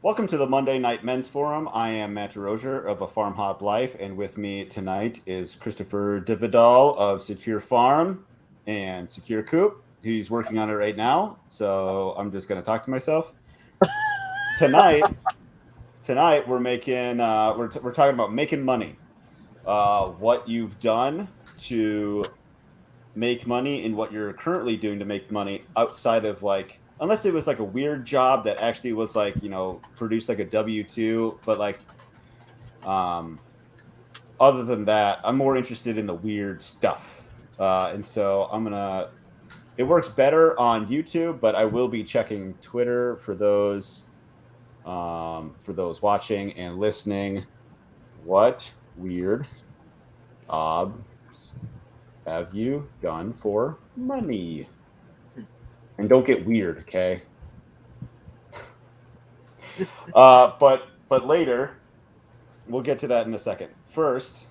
Welcome to the Monday Night Men's Forum. I am Matt Derosier of a FarmHopLife, and with me tonight is Christopher Vidal of SecureFarm and SecureCoop. He's working on it right now, so I'm just going to talk to myself. Tonight we're making we're talking about making money. What you've done to make money and what you're currently doing to make money outside of like unless it was like a weird job that actually was like produced like a W-2, but like other than that I'm more interested in the weird stuff, and so it works better on YouTube, but I will be checking Twitter for those watching and listening. What weird jobs have you done for money? And don't get weird, okay? But later, we'll get to that in a second. First,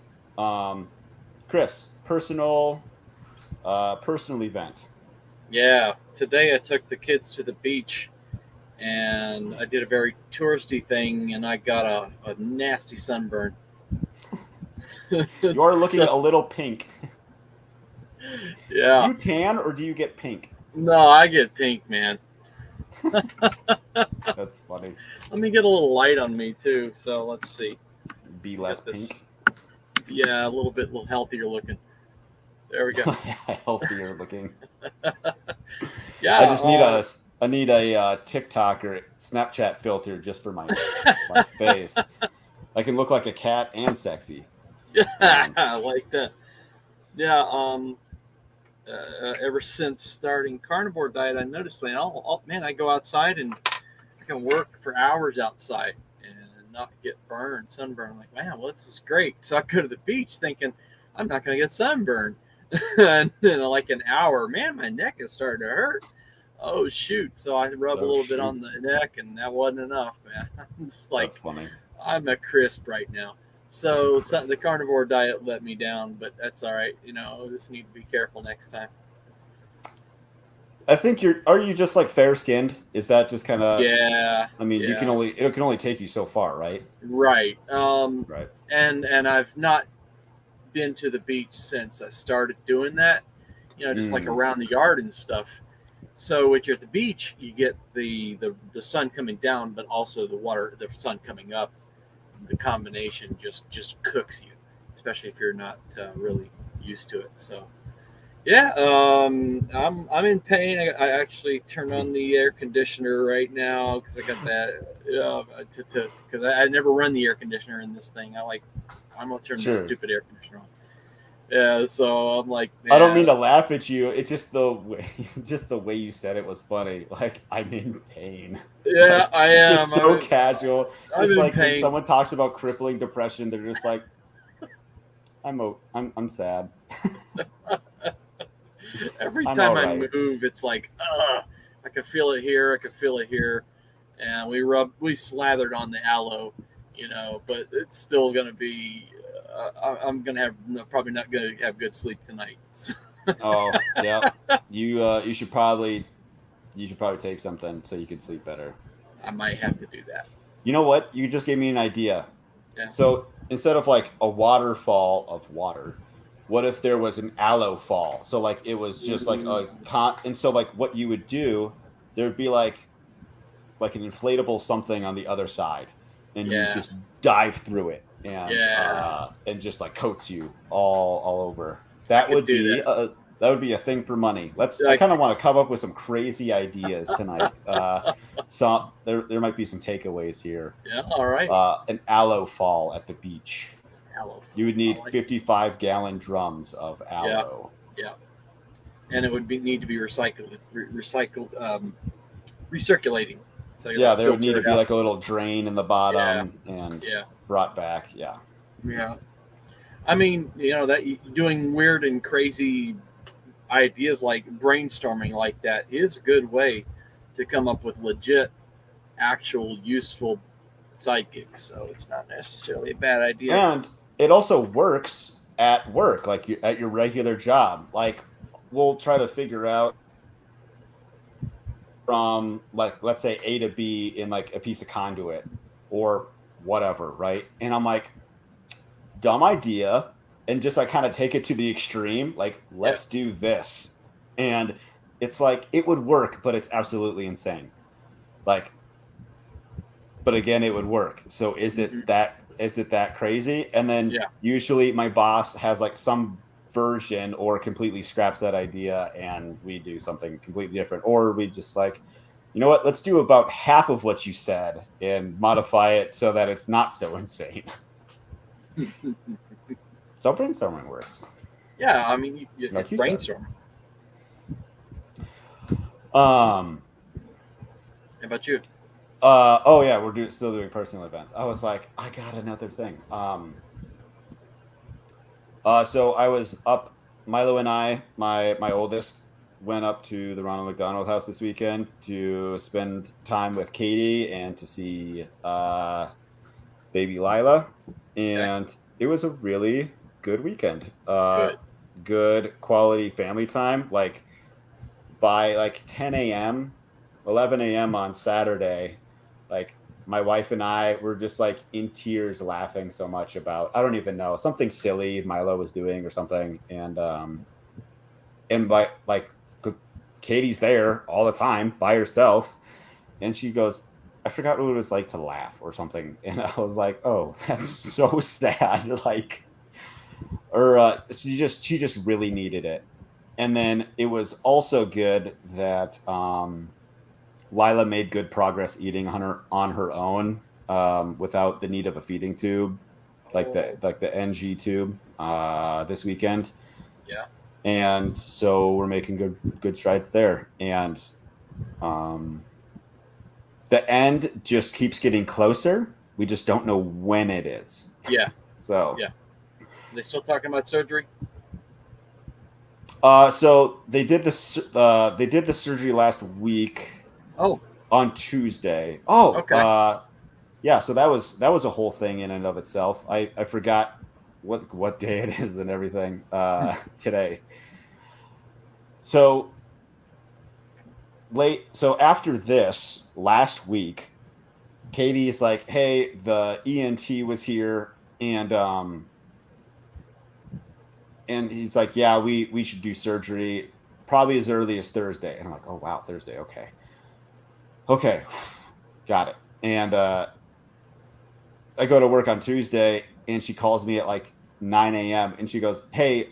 Chris, personal event. Yeah, today I took the kids to the beach and I did a very touristy thing and I got a nasty sunburn. You are looking So, a little pink. Do yeah. you tan or do you get pink? No, I get pink, man. That's funny. Let me get a little light on me too. So let's see. Be less Get this. pink. Yeah, a little healthier looking. There we go. Healthier looking. Yeah. I just need a TikTok or Snapchat filter just for my face. I can look like a cat and sexy. Yeah, I like that. Yeah. Ever since starting carnivore diet, I noticed that man, I go outside and I can work for hours outside and not get sunburn. I'm like, man, well, this is great. So I go to the beach thinking I'm not going to get sunburned. And then like an hour, man, my neck is starting to hurt. Oh shoot! So I rub a little bit on the neck, and that wasn't enough, man. I'm just like, that's funny. I'm a crisp right now. So the carnivore diet let me down, but that's all right. Just need to be careful next time. I think are you just like fair skinned? Is that just kind of? Yeah. I mean, Yeah. it can only take you so far, right? Right. Right. And I've not been to the beach since I started doing that. Just like around the yard and stuff. So when you're at the beach, you get the sun coming down, but also the sun coming up. The combination just cooks you, especially if you're not really used to it. So yeah, I'm in pain. I actually turned on the air conditioner right now because I got that because I never run the air conditioner in this thing. I'm gonna turn this stupid air conditioner on. Yeah, so I'm like, man. I don't mean to laugh at you. It's just the way you said it was funny. Like, I'm in pain. Yeah, like, I am. Just so casual. Just like pain. when someone talks about crippling depression, they're just like, I'm sad. Every time I move, it's like, I can feel it here. I can feel it here. And we slathered on the aloe, but it's still going to be, I'm going to probably not going to have good sleep tonight. Oh, yeah. You should probably take something so you can sleep better. I might have to do that. You know what? You just gave me an idea. Yeah. So instead of like a waterfall of water, what if there was an aloe fall? So like it was just like and so like what you would do, there would be like an inflatable something on the other side, and you just dive through it and just like coats you all over. That would be a thing for money. I kind of want to come up with some crazy ideas tonight. So there might be some takeaways here. Yeah, all right. An aloe fall at the beach. Aloe. You would need 55-gallon drums of aloe. Yeah. And it would need to be recirculating. So yeah, there would need to be like a little drain in the bottom and brought back. Yeah. Yeah. I mean, that doing weird and crazy ideas like brainstorming like that is a good way to come up with legit, actual, useful side gigs. So it's not necessarily a bad idea. And it also works at work, like at your regular job. Like we'll try to figure out from like, let's say A to B in like a piece of conduit or whatever, right? And I'm like, dumb idea, and just like kind of take it to the extreme, like Yeah. let's do this. And it's like it would work, but it's absolutely insane. Like, but again, it would work. So Mhm. is it that crazy? And then Yeah. usually my boss has like some version or completely scraps that idea and we do something completely different. Or we just like, you know what, let's do about half of what you said and modify it so that it's not so insane. So brainstorming works. Yeah. I mean, it's Like you said. brainstorm. Um How about you? oh yeah, still doing personal events. I was like, I got another thing. So I was up. Milo and I, my oldest, went up to the Ronald McDonald House this weekend to spend time with Katie and to see baby Lila, Okay. and it was a really good weekend. Good. Good quality family time. Like by like 10 a.m., 11 a.m. on Saturday, like my wife and I were just like in tears laughing so much about, I don't even know, something silly Milo was doing or something. And by like Katie's there all the time by herself. And she goes, I forgot what it was like to laugh or something. And I was like, oh, that's so sad. Like, or she just really needed it. And then it was also good that Lila made good progress eating on her own without the need of a feeding tube, Oh, like the NG tube this weekend. yeah. And so we're making good strides there. And um, the end just keeps getting closer. We just don't know when it is. Yeah. So Yeah. Are they still talking about surgery? so they did the surgery last week Oh, on Tuesday. Oh, okay. yeah, so that was a whole thing in and of itself. I forgot what day it is and everything today. So so after this last week, Katie is like, "Hey, the ENT was here and he's like, "Yeah, we should do surgery probably as early as Thursday." And I'm like, "Oh, wow, Thursday. Okay. Okay. Got it." And I go to work on Tuesday and she calls me at like 9 a.m. and she goes, "Hey,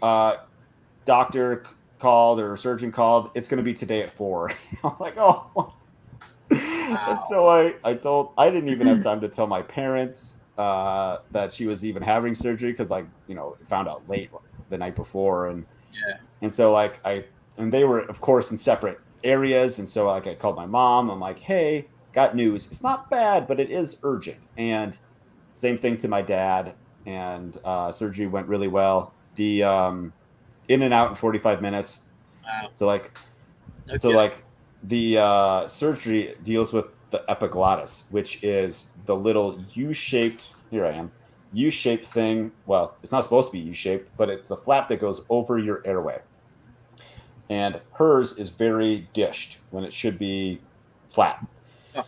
doctor called or surgeon called. It's going to be today at 4." I'm like, "Oh, what?" And Wow. so I didn't even have time to tell my parents that she was even having surgery because like, you know, found out late the night before. Yeah. And so like and they were of course in separate areas. And so like I called my mom. I'm like, "Hey, got news. It's not bad, but it is urgent." And same thing to my dad, and surgery went really well. The in and out in 45 minutes. Wow. So like No so kidding. like the surgery deals with the epiglottis, which is the little U-shaped. Here I am. U-shaped thing. Well, it's not supposed to be U-shaped, but it's a flap that goes over your airway. And hers is very dished when it should be flat. Oh,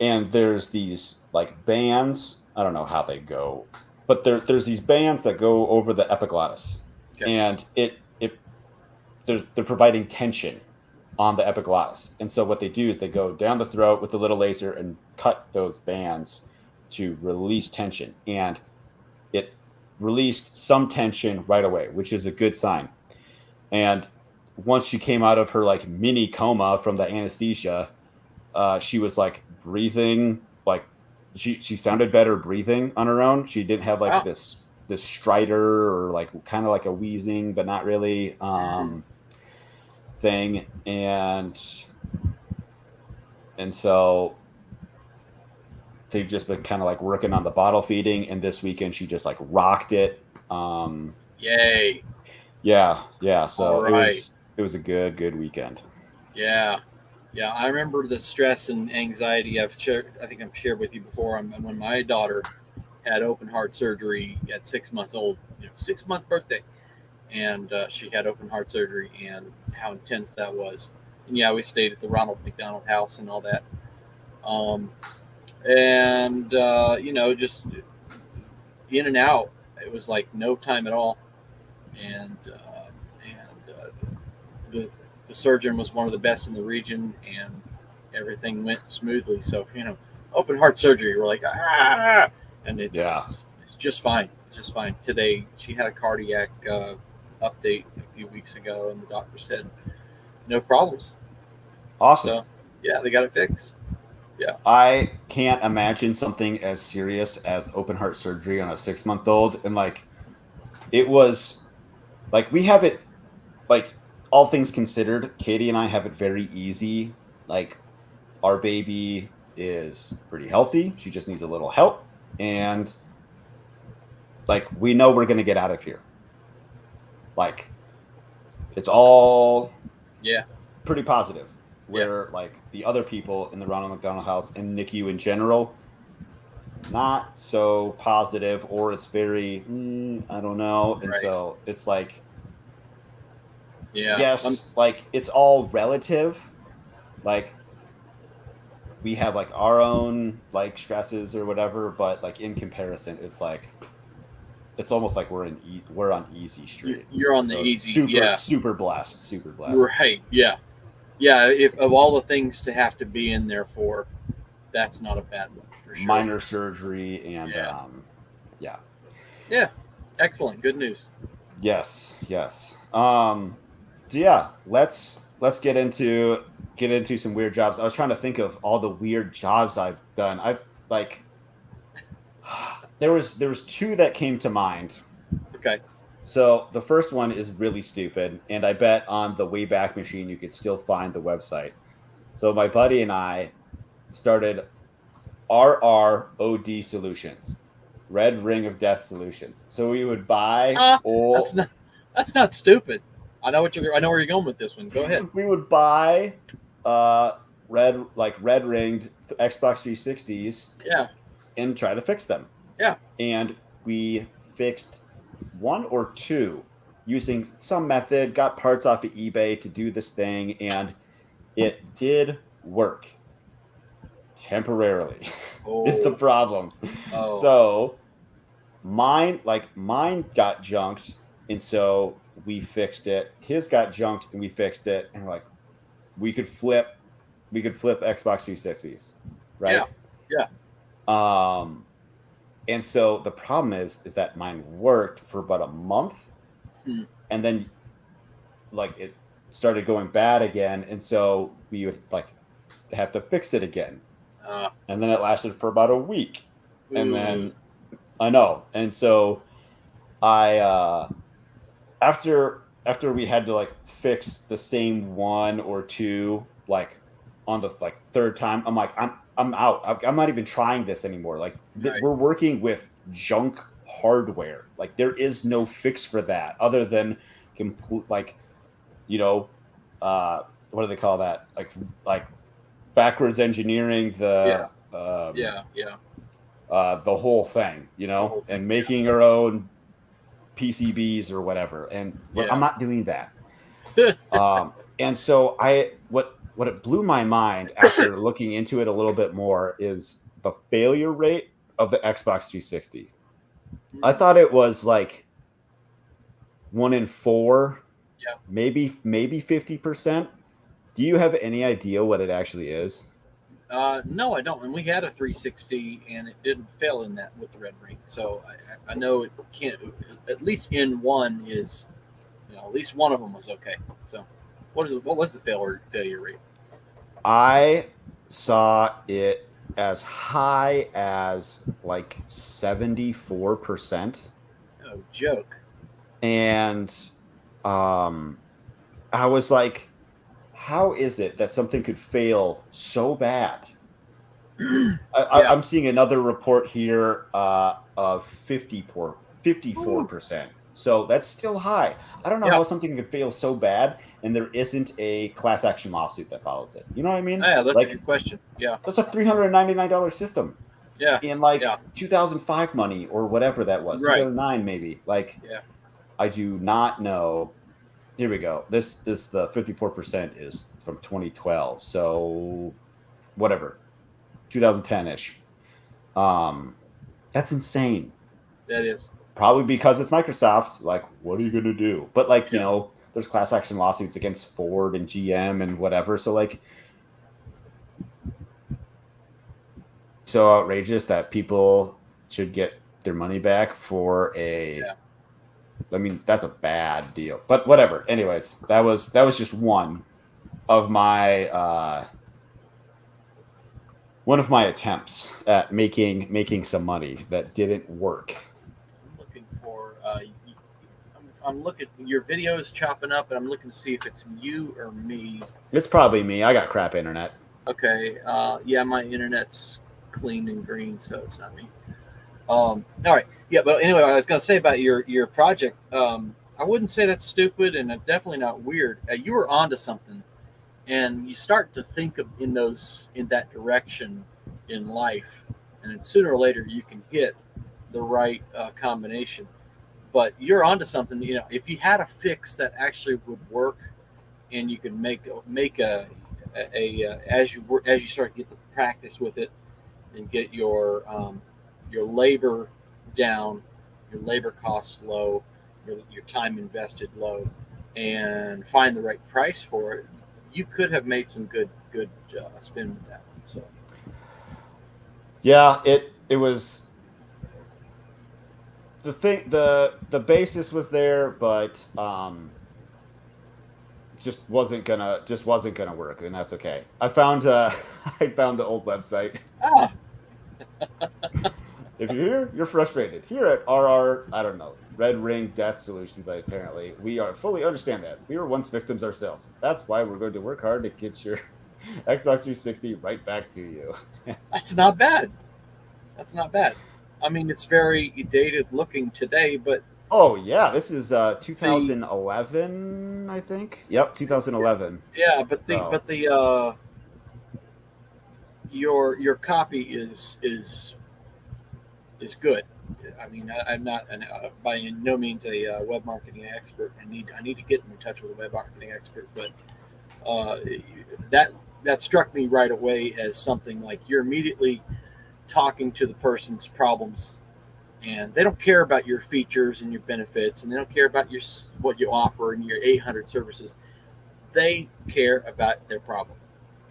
And there's these like bands. I don't know how they go, but there's these bands that go over the epiglottis, okay. and they're providing tension on the epiglottis. And so what they do is they go down the throat with the little laser and cut those bands to release tension. And it released some tension right away, which is a good sign. And once she came out of her like mini coma from the anesthesia, she was like breathing like she sounded better breathing on her own. She didn't have like Wow. this stridor or like kind of like a wheezing, but not really Mm. thing. And so they've just been kind of like working on the bottle feeding, and this weekend she just like rocked it. Yay. Yeah, All so right. it was a good weekend. Yeah. Yeah. I remember the stress and anxiety I've shared. I think I've shared with you before. When my daughter had open heart surgery at 6 months old, 6 month birthday, and she had open heart surgery, and how intense that was. yeah, we stayed at the Ronald McDonald House and all that. And just in and out. It was like no time at all. And the the surgeon was one of the best in the region, and everything went smoothly. So open heart surgery, we're like and Yeah. it's just fine, just fine. Today she had a cardiac update a few weeks ago, and the doctor said no problems. Awesome. So yeah, they got it fixed. Yeah. I can't imagine something as serious as open heart surgery on a 6-month-old. And like, it was like, we have it, like, all things considered, Katie and I have it very easy. Like, our baby is pretty healthy. She just needs a little help. And like, we know we're going to get out of here. Like, it's all pretty positive. Where like the other people in the Ronald McDonald House and NICU in general, not so positive, or it's very I don't know. And so it's like, yes, like it's all relative. Like we have like our own like stresses or whatever, but like in comparison, it's like it's almost like we're on easy street. You're on the easy, super blessed, right? Yeah, if of all the things to have to be in there for, that's not a bad one for sure. Minor surgery and yeah, excellent, good news. Yes. So yeah, let's get into some weird jobs. I was trying to think of all the weird jobs I've done. I've like there was 2 that came to mind. Okay. So the first one is really stupid, and I bet on the Wayback Machine you could still find the website. So my buddy and I started RROD Solutions, Red Ring of Death Solutions. So we would buy That's not stupid. I know where you're going with this one. Go ahead. We would buy red ringed Xbox 360s. Yeah. And try to fix them. Yeah. And we fixed 1 or 2 using some method, got parts off of eBay to do this thing, and it did work temporarily. Is the problem. So mine got junked, and so we fixed it. His got junked and we fixed it, and like we could flip Xbox 360s, right? Yeah. And so the problem is that mine worked for about a month, and then like it started going bad again, and so we would like have to fix it again, and then it lasted for about a week, and then I know, and so I after we had to like fix the same 1 or 2 like on the like 3rd time, I'm like I'm out. I'm not even trying this anymore. Like we're working with junk hardware. Like there is no fix for that other than complete like what do they call that? Like backwards engineering the the whole thing, and making our own PCBs or whatever. And I'm not doing that. And so what it blew my mind after looking into it a little bit more is the failure rate of the Xbox 360. I thought it was like 1 in 4, maybe 50%. Do you have any idea what it actually is? No, I don't. And we had a 360, and it didn't fail in that with the Red Ring. So I know it can't. At least in one is, at least one of them was okay. So what was the failure rate? I saw it as high as like 74%. Oh, joke. And I was like, how is it that something could fail so bad? I'm seeing another report here of 54%. So that's still high. I don't know how something could fail so bad and there isn't a class action lawsuit that follows it. You know what I mean? Yeah, that's a good question. Yeah. That's a $399 system. Yeah. In 2005 money or whatever that was. 2009 maybe. I do not know. here we go. This the 54% is from 2012. So whatever, 2010-ish. That's insane. That is. Probably because it's Microsoft. Like, what are you going to do? But like, Yeah. there's class action lawsuits against Ford and GM and whatever. So like, so outrageous that people should get their money back for a. Yeah. I mean, that's a bad deal. But whatever. Anyways, that was just one of my attempts at making some money that didn't work. I'm looking for. I'm looking. Your video is chopping up, and I'm looking to see if it's you or me. It's probably me. I got crap internet. Okay. Yeah, my internet's clean and green, so it's not me. All right. Yeah, but anyway, I was gonna say about your project. I wouldn't say that's stupid, and definitely not weird. You were onto something, and you start to think of in that direction in life, and then sooner or later you can hit the right combination. But you're onto something. If you had a fix that actually would work, and you could make a as you start to get the practice with it, and get your labor down, your labor costs low, your time invested low, and find the right price for it, you could have made some good spin with that. So yeah, it was the thing. The basis was there, but just wasn't gonna work, and that's okay. I found I found the old website. ah, If you're here, you're frustrated. Here at RR, I don't know, Red Ring Death Solutions, apparently, we are fully understand that. We were once victims ourselves. That's why we're going to work hard to get your Xbox 360 right back to you. that's not bad. That's not bad. I mean, it's very dated looking today, but Oh, yeah, this is the 2011, I think. Yep, 2011. yeah, but the So, but the your copy is good. I mean, I'm not by no means a web marketing expert. I need to get in touch with a web marketing expert, but uh, that struck me right away as something like you're immediately talking to the person's problems, and they don't care about your features and your benefits, and they don't care about what you offer and your 800 services. They care about their problem,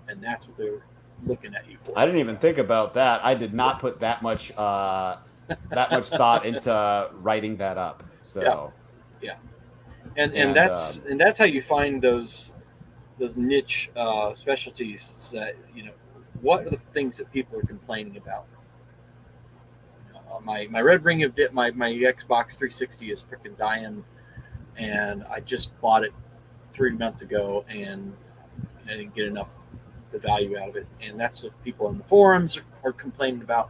and that's what they're looking at you for. I didn't even think about that. I did not put that much thought into writing that up. Yeah, So, yeah, and that's how you find those niche specialties. It's that what are the things that people are complaining about. My red ring of my Xbox 360 is freaking dying, and I just bought it 3 months ago, and I didn't get enough the value out of it, and that's what people on the forums are complaining about.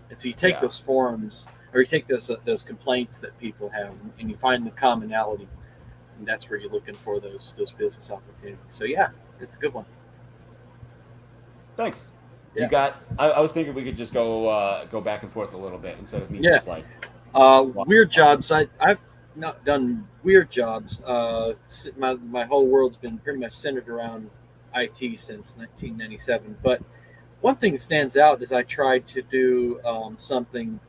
And so you take those forums, or you take those complaints that people have, and you find the commonality, and that's where you're looking for those business opportunities. So yeah, it's a good one. thanks. Yeah. You got. I was thinking we could just go back and forth a little bit instead of me just like weird jobs. I've not done weird jobs. My whole world's been pretty much centered around IT since 1997. But one thing that stands out is I tried to do something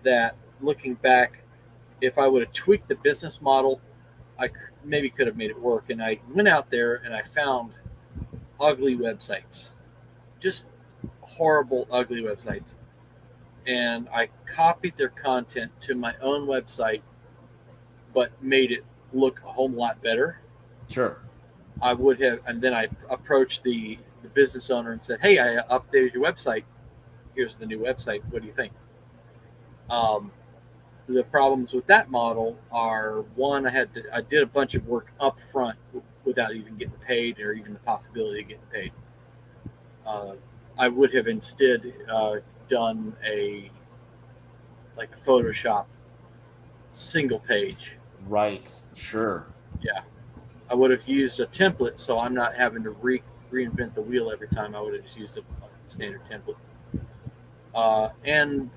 that, looking back, if I would have tweaked the business model, I maybe could have made it work. And I went out there and I found ugly websites, just horrible, ugly websites. And I copied their content to my own website, but made it look a whole lot better. Sure. I would have, and then I approached the business owner and said, "Hey, I updated your website. Here's the new website. What do you think?" The problems with that model are, one, I did a bunch of work up front without even getting paid or even the possibility of getting paid. I would have instead done a Photoshop single page. Right. Sure. Yeah. I would have used a template, so I'm not having to reinvent the wheel every time. I would have just used a standard template. And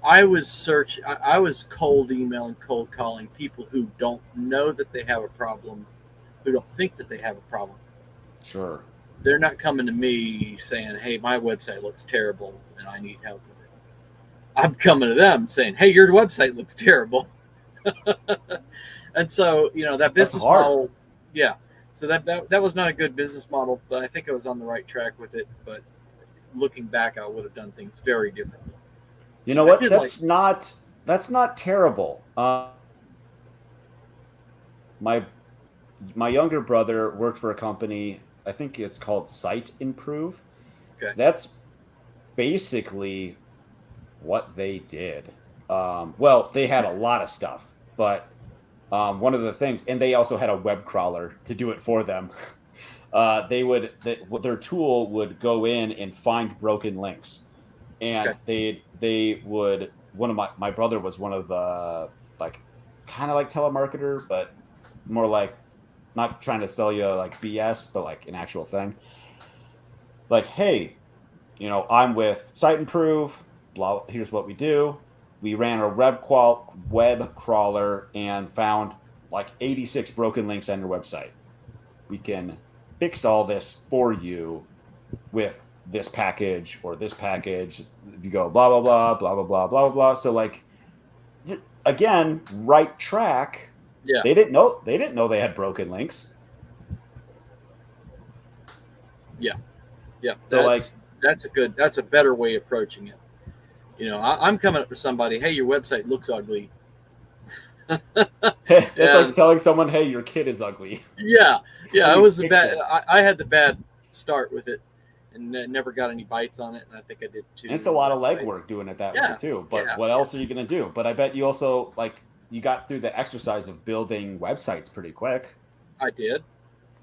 I was cold emailing, cold calling people who don't know that they have a problem, who don't think that they have a problem. Sure. They're not coming to me saying, "Hey, my website looks terrible and I need help with it." I'm coming to them saying, "Hey, your website looks terrible." And so, that That's business hard. model, yeah. So that was not a good business model, but I think I was on the right track with it. But looking back, I would have done things very differently. You know I what? did like, That's not terrible. My my younger brother worked for a company. I think it's called Site Improve. okay, That's basically what they did. Well, they had a lot of stuff, but one of the things, and they also had a web crawler to do it for them. Their tool would go in and find broken links, okay, and they would. One of my brother was one of the, like, kind of like telemarketer, but more like not trying to sell you like BS, but like an actual thing. Like, hey, I'm with Site Improve. Blah. Here's what we do. We ran a web crawler and found like 86 broken links on your website. We can fix all this for you with this package or this package. If you go blah blah blah blah blah blah blah blah. So, like, again, right track. yeah, They didn't know they had broken links. yeah, yeah. So, like, That's a better way of approaching it. I'm coming up to somebody, "Hey, your website looks ugly." it's like And telling someone, "Hey, your kid is ugly. yeah, Can it you was a fix bad. it?" I had the bad start with it, and never got any bites on it. And I think I did And it's a two lot of websites. legwork doing it that way Yeah, too. But yeah, what yeah. else are you gonna do? But I bet you also, like, you got through the exercise of building websites pretty quick.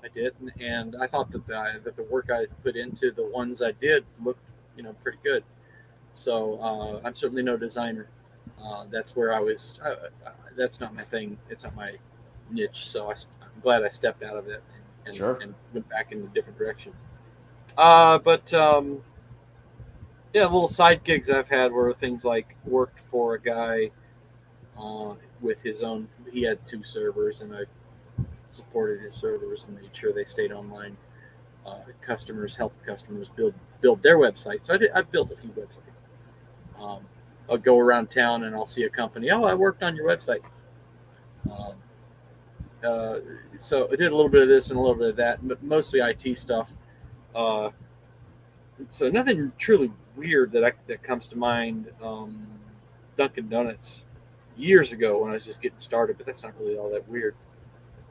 I did, and I thought that the work I put into the ones I did looked, pretty good. So I'm certainly no designer. That's where I was. That's not my thing. It's not my niche. So I'm glad I stepped out of it Sure. and went back in a different direction. But yeah, little side gigs I've had were things like worked for a guy with his own. He had two servers, and I supported his servers and made sure they stayed online. Customers helped customers build their websites. So I built a few websites. I'll go around town and I'll see a company. "Oh, I worked on your website." Um, uh, so I did a little bit of this and a little bit of that, but mostly IT stuff. Uh, so nothing truly weird that comes to mind. Dunkin' Donuts years ago when I was just getting started, but that's not really all that weird.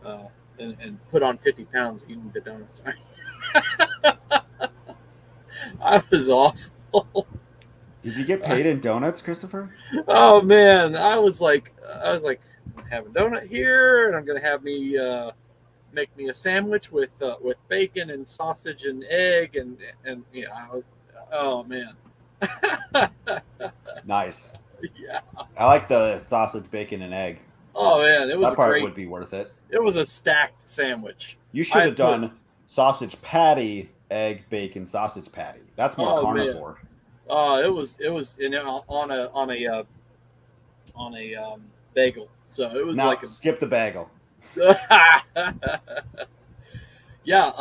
Uh, and put on 50 pounds eating the donuts. I was awful. Did you get paid in donuts, Christopher? Oh man, I was like, have a donut here, and I'm gonna have me make me a sandwich with bacon and sausage and egg, and I was, oh man, Nice. yeah, I like the sausage, bacon, and egg. oh man, it was That a part great, would be worth it. it was a stacked sandwich. You should I have put, done sausage patty, egg, bacon, sausage patty. That's more oh man, carnivore. it was on a bagel, so it was Now like skip the bagel. a yeah.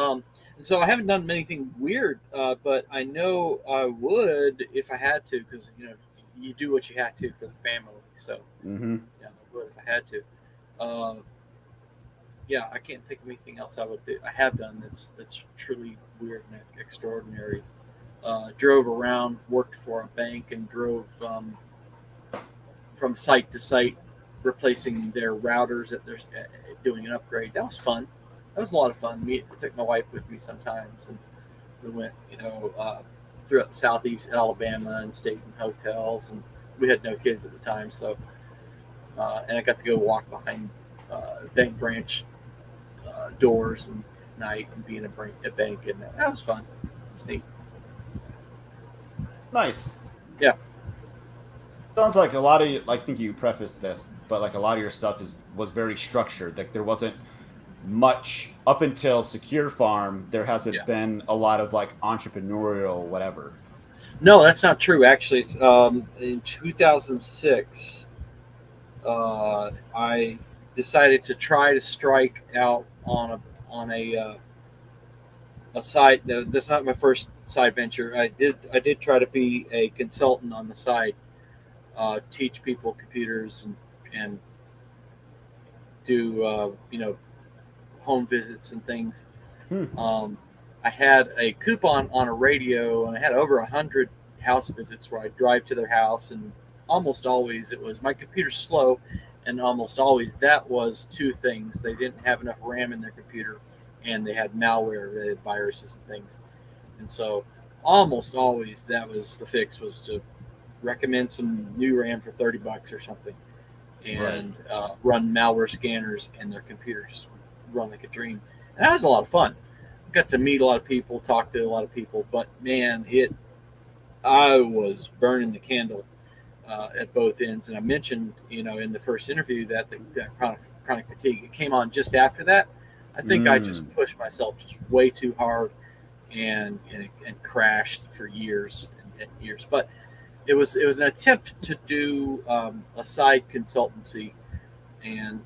And so I haven't done anything weird, but I know I would if I had to, because you do what you have to for the family. So Mm-hmm. yeah, I would if I had to. Uh, yeah, I can't think of anything else I would do. I have done that's truly weird and extraordinary. Drove around, worked for a bank, and drove from site to site, replacing their routers at their doing an upgrade. That was fun. That was a lot of fun. I took my wife with me sometimes, and we went, throughout southeast Alabama and stayed in hotels. And we had no kids at the time, so and I got to go walk behind bank branch doors and night and be in a bank, and that was fun. It was neat. Nice. Yeah. Sounds like a lot of you, I think you prefaced this, but like a lot of your stuff was very structured. Like there wasn't much up until Secure Farm. There hasn't Yeah. been a lot of like entrepreneurial whatever. No, that's not true. Actually, it's, in 2006, I decided to try to strike out on a side. No, that's not my first side venture. I did try to be a consultant on the side, teach people computers and do home visits and things. Hmm. I had a coupon on a radio, and I had over 100 house visits where I drive to their house, and almost always it was my computer's slow, and almost always that was two things: they didn't have enough RAM in their computer, and they had malware, they had viruses and things. And so, almost always that was the fix: was to recommend some new RAM for $30 or something, Right. and run malware scanners, and their computer just run like a dream. And that was a lot of fun. Got to meet a lot of people, talk to a lot of people, but man, I was burning the candle at both ends. And I mentioned, in the first interview that chronic fatigue. It came on just after that. I think I just pushed myself just way too hard and crashed for years and years. But it was an attempt to do a side consultancy, and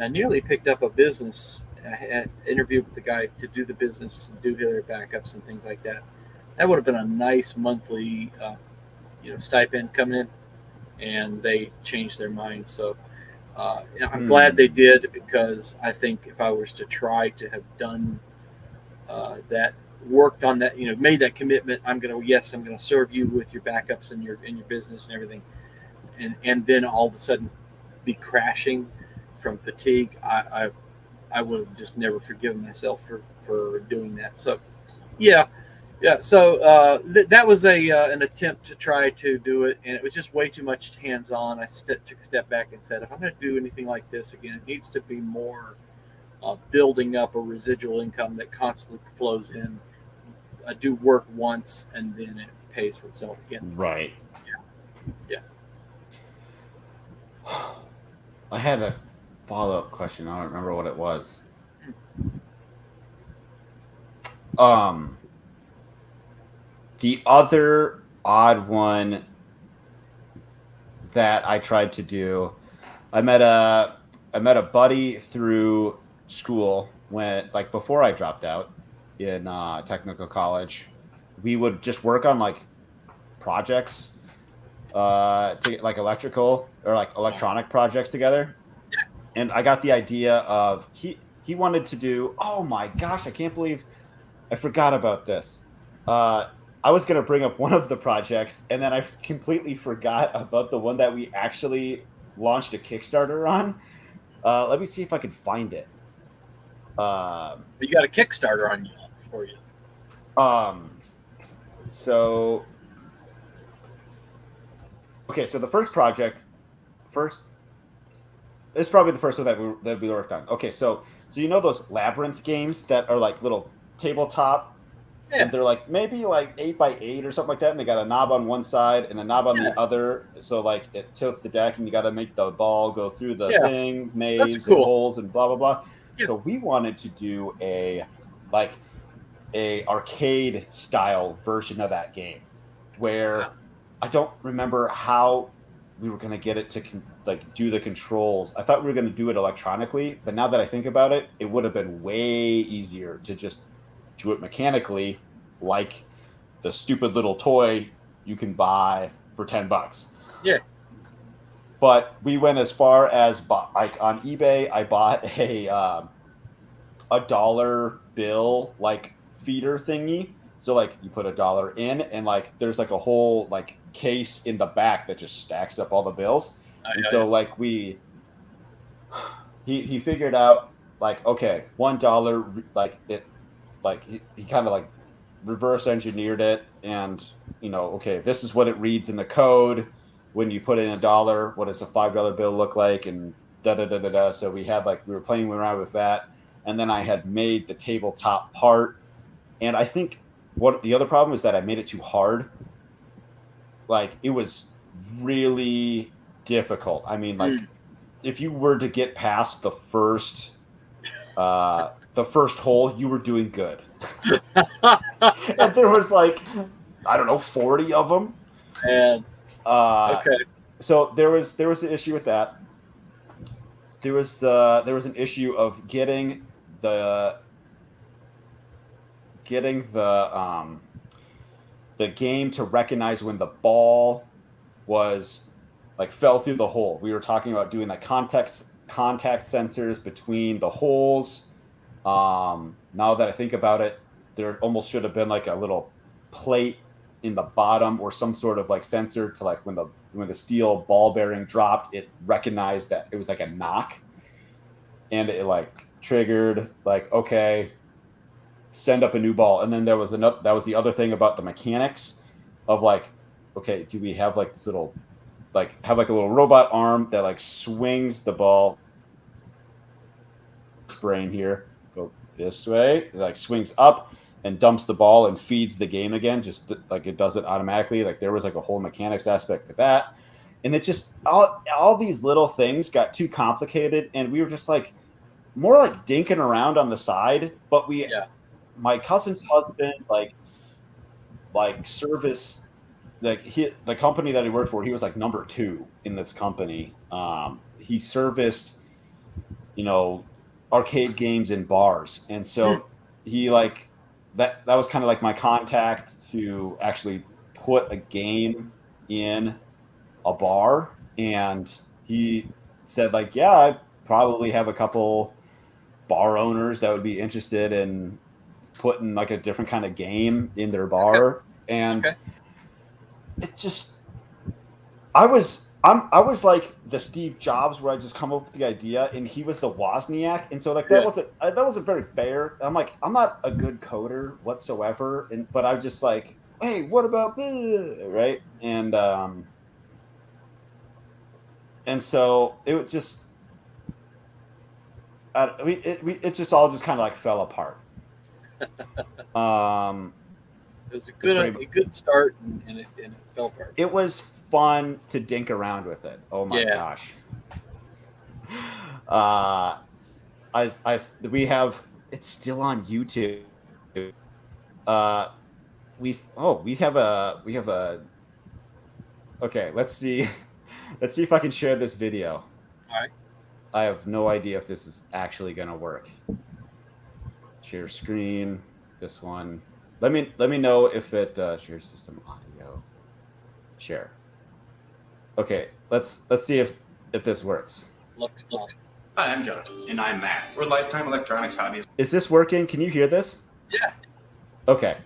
I nearly picked up a business. I had interviewed with the guy to do the business and do their backups and things like that. That would have been a nice monthly, stipend coming in, and they changed their mind. So I'm glad they did, because I think if I was to try to have done that, worked on that, made that commitment, I'm gonna serve you with your backups and your business and everything, and then all of a sudden be crashing from fatigue. I would have just never forgiven myself for doing that. So, yeah, yeah. So that was an attempt to try to do it, and it was just way too much hands on. I took a step back and said, if I'm going to do anything like this again, it needs to be more building up a residual income that constantly flows in. I do work once, and then it pays for itself again. Right. Yeah. I had a follow-up question. I don't remember what it was. The other odd one that I tried to do, I met a buddy through school when, like, before I dropped out in technical college. We would just work on like projects, to like electrical or like electronic projects together. And I got the idea of he wanted to do. Oh my gosh, I can't believe I forgot about this. I was going to bring up one of the projects, and then I completely forgot about the one that we actually launched a Kickstarter on. Let me see if I can find it. But you got a Kickstarter on you for you. So okay, so the first it's probably the first one that we worked on. Okay, so you know those labyrinth games that are like little tabletop, Yeah. and they're like maybe like 8x8 or something like that, and they got a knob on one side and a knob on the other, so like it tilts the deck, and you got to make the ball go through the thing, maze, cool. and holes and blah blah blah. Yeah. So we wanted to do a arcade style version of that game, where I don't remember how we were going to get it to do the controls. I thought we were going to do it electronically, but now that I think about it, it would have been way easier to just do it mechanically, like the stupid little toy you can buy for $10. Yeah. But we went as far as like on eBay, I bought a dollar bill like feeder thingy. So like you put $1 in, and like there's like a whole like case in the back that just stacks up all the bills. And so like he figured out like, okay, $1, like it, like he kind of like reverse engineered it, and okay, this is what it reads in the code when you put in $1. What does a $5 bill look like? And da da da da da. So we were playing around with that, and then I had made the tabletop part, and I think what the other problem is that I made it too hard. Like it was really difficult. I mean, like if you were to get past the first hole, you were doing good. And there was like I don't know, 40 of them. And okay. So there was an issue with that. There was an issue of getting the game to recognize when the ball was like fell through the hole. We were talking about doing like contact sensors between the holes. Now that I think about it, there almost should have been like a little plate in the bottom or some sort of like sensor to like when the steel ball bearing dropped, it recognized that it was like a knock, and it like triggered like, okay, send up a new ball. And then that was the other thing about the mechanics of like, okay, do we have like this little like have like a little robot arm that like swings the ball, brain here, go this way, it like swings up and dumps the ball and feeds the game again, just like it does it automatically. Like there was like a whole mechanics aspect to that, and it just all these little things got too complicated, and we were just like more like dinking around on the side. But my cousin's husband like service, like the company that he worked for, he was like number 2 in this company. He serviced, arcade games in bars, and so he like that was kind of like my contact to actually put a game in a bar. And he said like, yeah, I probably have a couple bar owners that would be interested in putting like a different kind of game in their bar. And it just, I was like the Steve Jobs where I just come up with the idea and he was the Wozniak. And so like that wasn't very fair. I'm like, I'm not a good coder whatsoever. But I was just like, hey, what about this? Right. And so it was just, it just all just kind of like fell apart. It was a good start, and it fell apart. It was fun to dink around with it. Oh my gosh. We have, it's still on YouTube. We have a. Okay, let's see if I can share this video. All right. I have no idea if this is actually going to work. Share screen. This one. Let me know if it share system audio. Share. Okay, let's see if this works. Look. Hi, I'm Jonathan. And I'm Matt. We're lifetime electronics hobbyists. Is this working? Can you hear this? Yeah. Okay.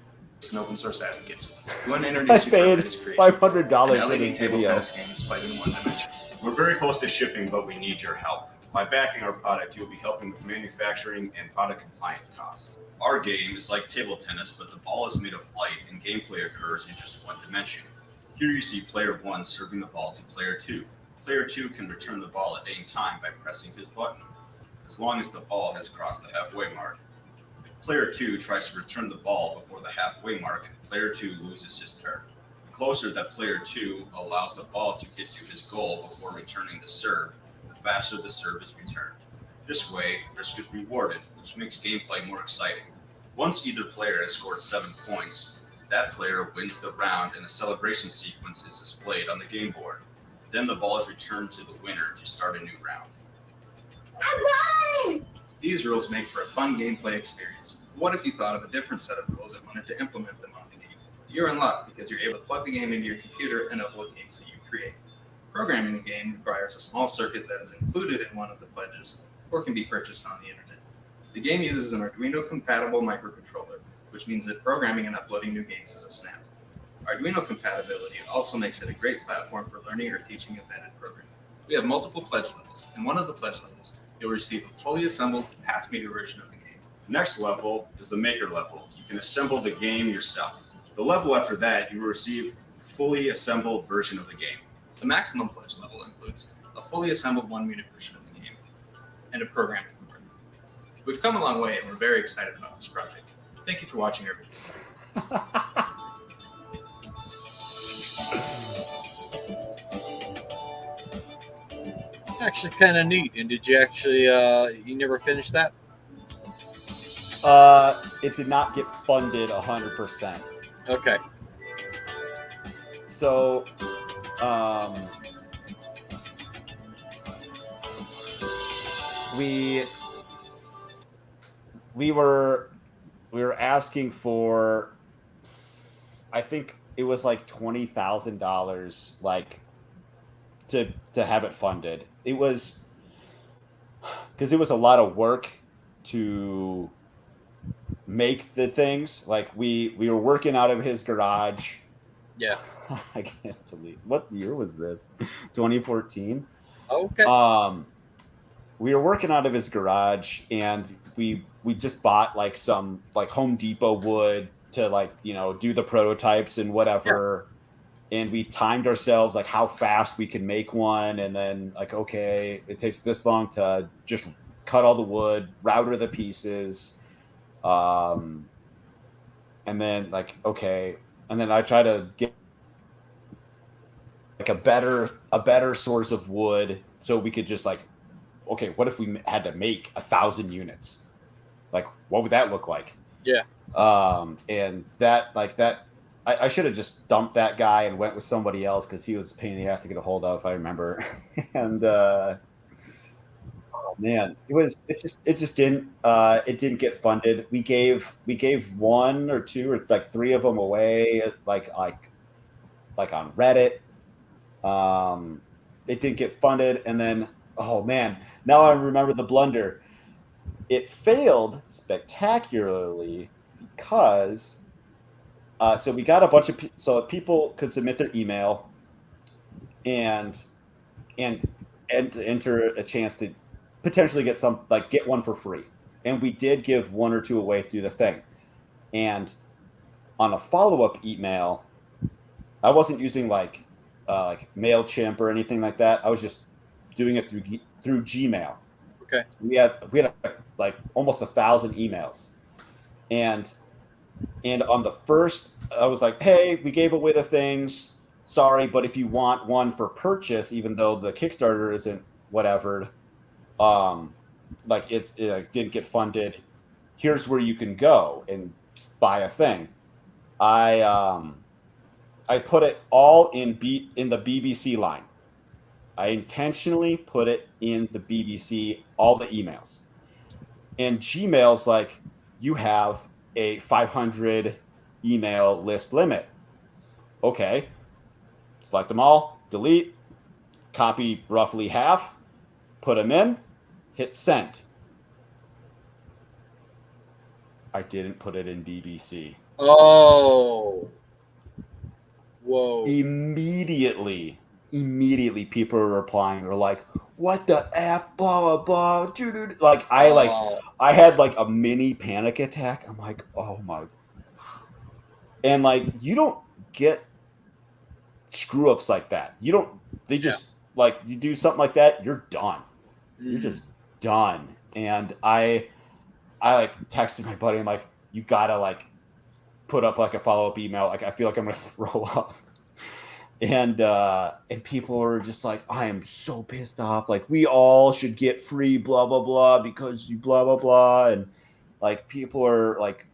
And open source advocates. We want to introduce you I to paid $500 for LED this table video. tennis game displayed in one dimension. We're very close to shipping, but we need your help. By backing our product, you'll be helping with manufacturing and product compliant costs. Our game is like table tennis, but the ball is made of light and gameplay occurs in just one dimension. Here you see player 1 serving the ball to player 2. Player 2 can return the ball at any time by pressing his button, as long as the ball has crossed the halfway mark. If player 2 tries to return the ball before the halfway mark, player 2 loses his turn. The closer that player 2 allows the ball to get to his goal before returning the serve, the faster the serve is returned. This way, risk is rewarded, which makes gameplay more exciting. Once either player has scored 7 points, that player wins the round and a celebration sequence is displayed on the game board. Then the ball is returned to the winner to start a new round. These rules make for a fun gameplay experience. What if you thought of a different set of rules and wanted to implement them on the game? You're in luck because you're able to plug the game into your computer and upload games that you create. Programming the game requires a small circuit that is included in one of the pledges or can be purchased on the internet. The game uses an Arduino-compatible microcontroller, which means that programming and uploading new games is a snap. Arduino compatibility also makes it a great platform for learning or teaching embedded programming. We have multiple pledge levels. In one of the pledge levels, you'll receive a fully assembled half-meter version of the game. Next level is the maker level. You can assemble the game yourself. The level after that, you will receive a fully assembled version of the game. The maximum pledge level includes a fully assembled 1-unit version of the game and a programming board. We've come a long way and we're very excited about this project. Thank you for watching our video. It's actually kind of neat. And did you actually, you never finished that? It did not get funded 100%. Okay. so um, we were asking for, I think it was like $20,000, like to have it funded. It was because it was a lot of work to make the things. Like we were working out of his garage. Yeah. I can't believe, what year was this? 2014. Okay. We were working out of his garage, and we just bought like some like Home Depot wood to like, you know, do the prototypes and whatever. And we timed ourselves like how fast we could make one, and then like, okay, it takes this long to just cut all the wood, router the pieces, and then like, okay, and then I try to get like a better source of wood so we could just like, okay, what if we had to make 1,000 units? Like, what would that look like? Yeah. And that, like that, I should have just dumped that guy and went with somebody else because he was a pain in the ass to get a hold of, if I remember. And oh man, it just didn't get funded. We gave one or two or like three of them away, like on Reddit. It didn't get funded, and then oh man, now I remember the blunder. It failed spectacularly because so we got a bunch of so people could submit their email and enter a chance to potentially get get one for free. And we did give one or two away through the thing. And on a follow-up email, I wasn't using like MailChimp or anything like that. I was just doing it through Gmail. Okay. We had like almost 1,000 emails, and on the first, I was like, hey, we gave away the things. Sorry, but if you want one for purchase, even though the Kickstarter isn't whatever, like it didn't get funded, here's where you can go and buy a thing. I put it all in the BBC line. I intentionally put it in the BBC, all the emails. And Gmail's like, you have a 500 email list limit. Okay. Select them all, delete, copy roughly half, put them in, hit send. I didn't put it in BBC. Oh. Whoa. Immediately people were replying, or like, what the F, blah, blah, blah, dude. Like, I had like a mini panic attack. I'm like, oh my. And like, you don't get screw ups like that. They just like, you do something like that, you're done. You're just done. And I like texted my buddy. I'm like, you gotta like put up like a follow-up email. Like, I feel like I'm going to throw up. And people were just like, I am so pissed off. Like, we all should get free blah, blah, blah, because you blah, blah, blah. And like, people are like,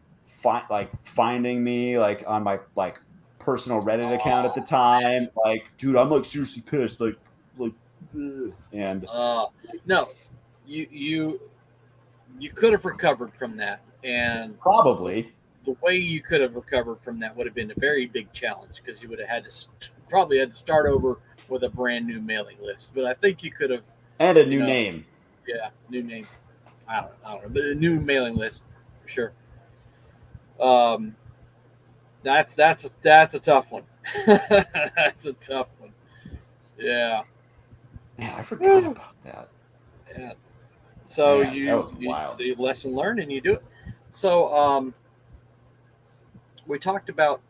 finding me like on my like personal Reddit account at the time. Like, dude, I'm like seriously pissed. Like, and no, you could have recovered from that. And probably the way you could have recovered from that would have been a very big challenge, because you would have had to probably had to start over with a brand new mailing list. But I think you could have, and a new name. Yeah, new name. I don't know, but a new mailing list for sure. That's a tough one. That's a tough one. Yeah. Man, I forgot about that. Yeah. So Man, that was wild. The lesson learned, and you do it. So we talked about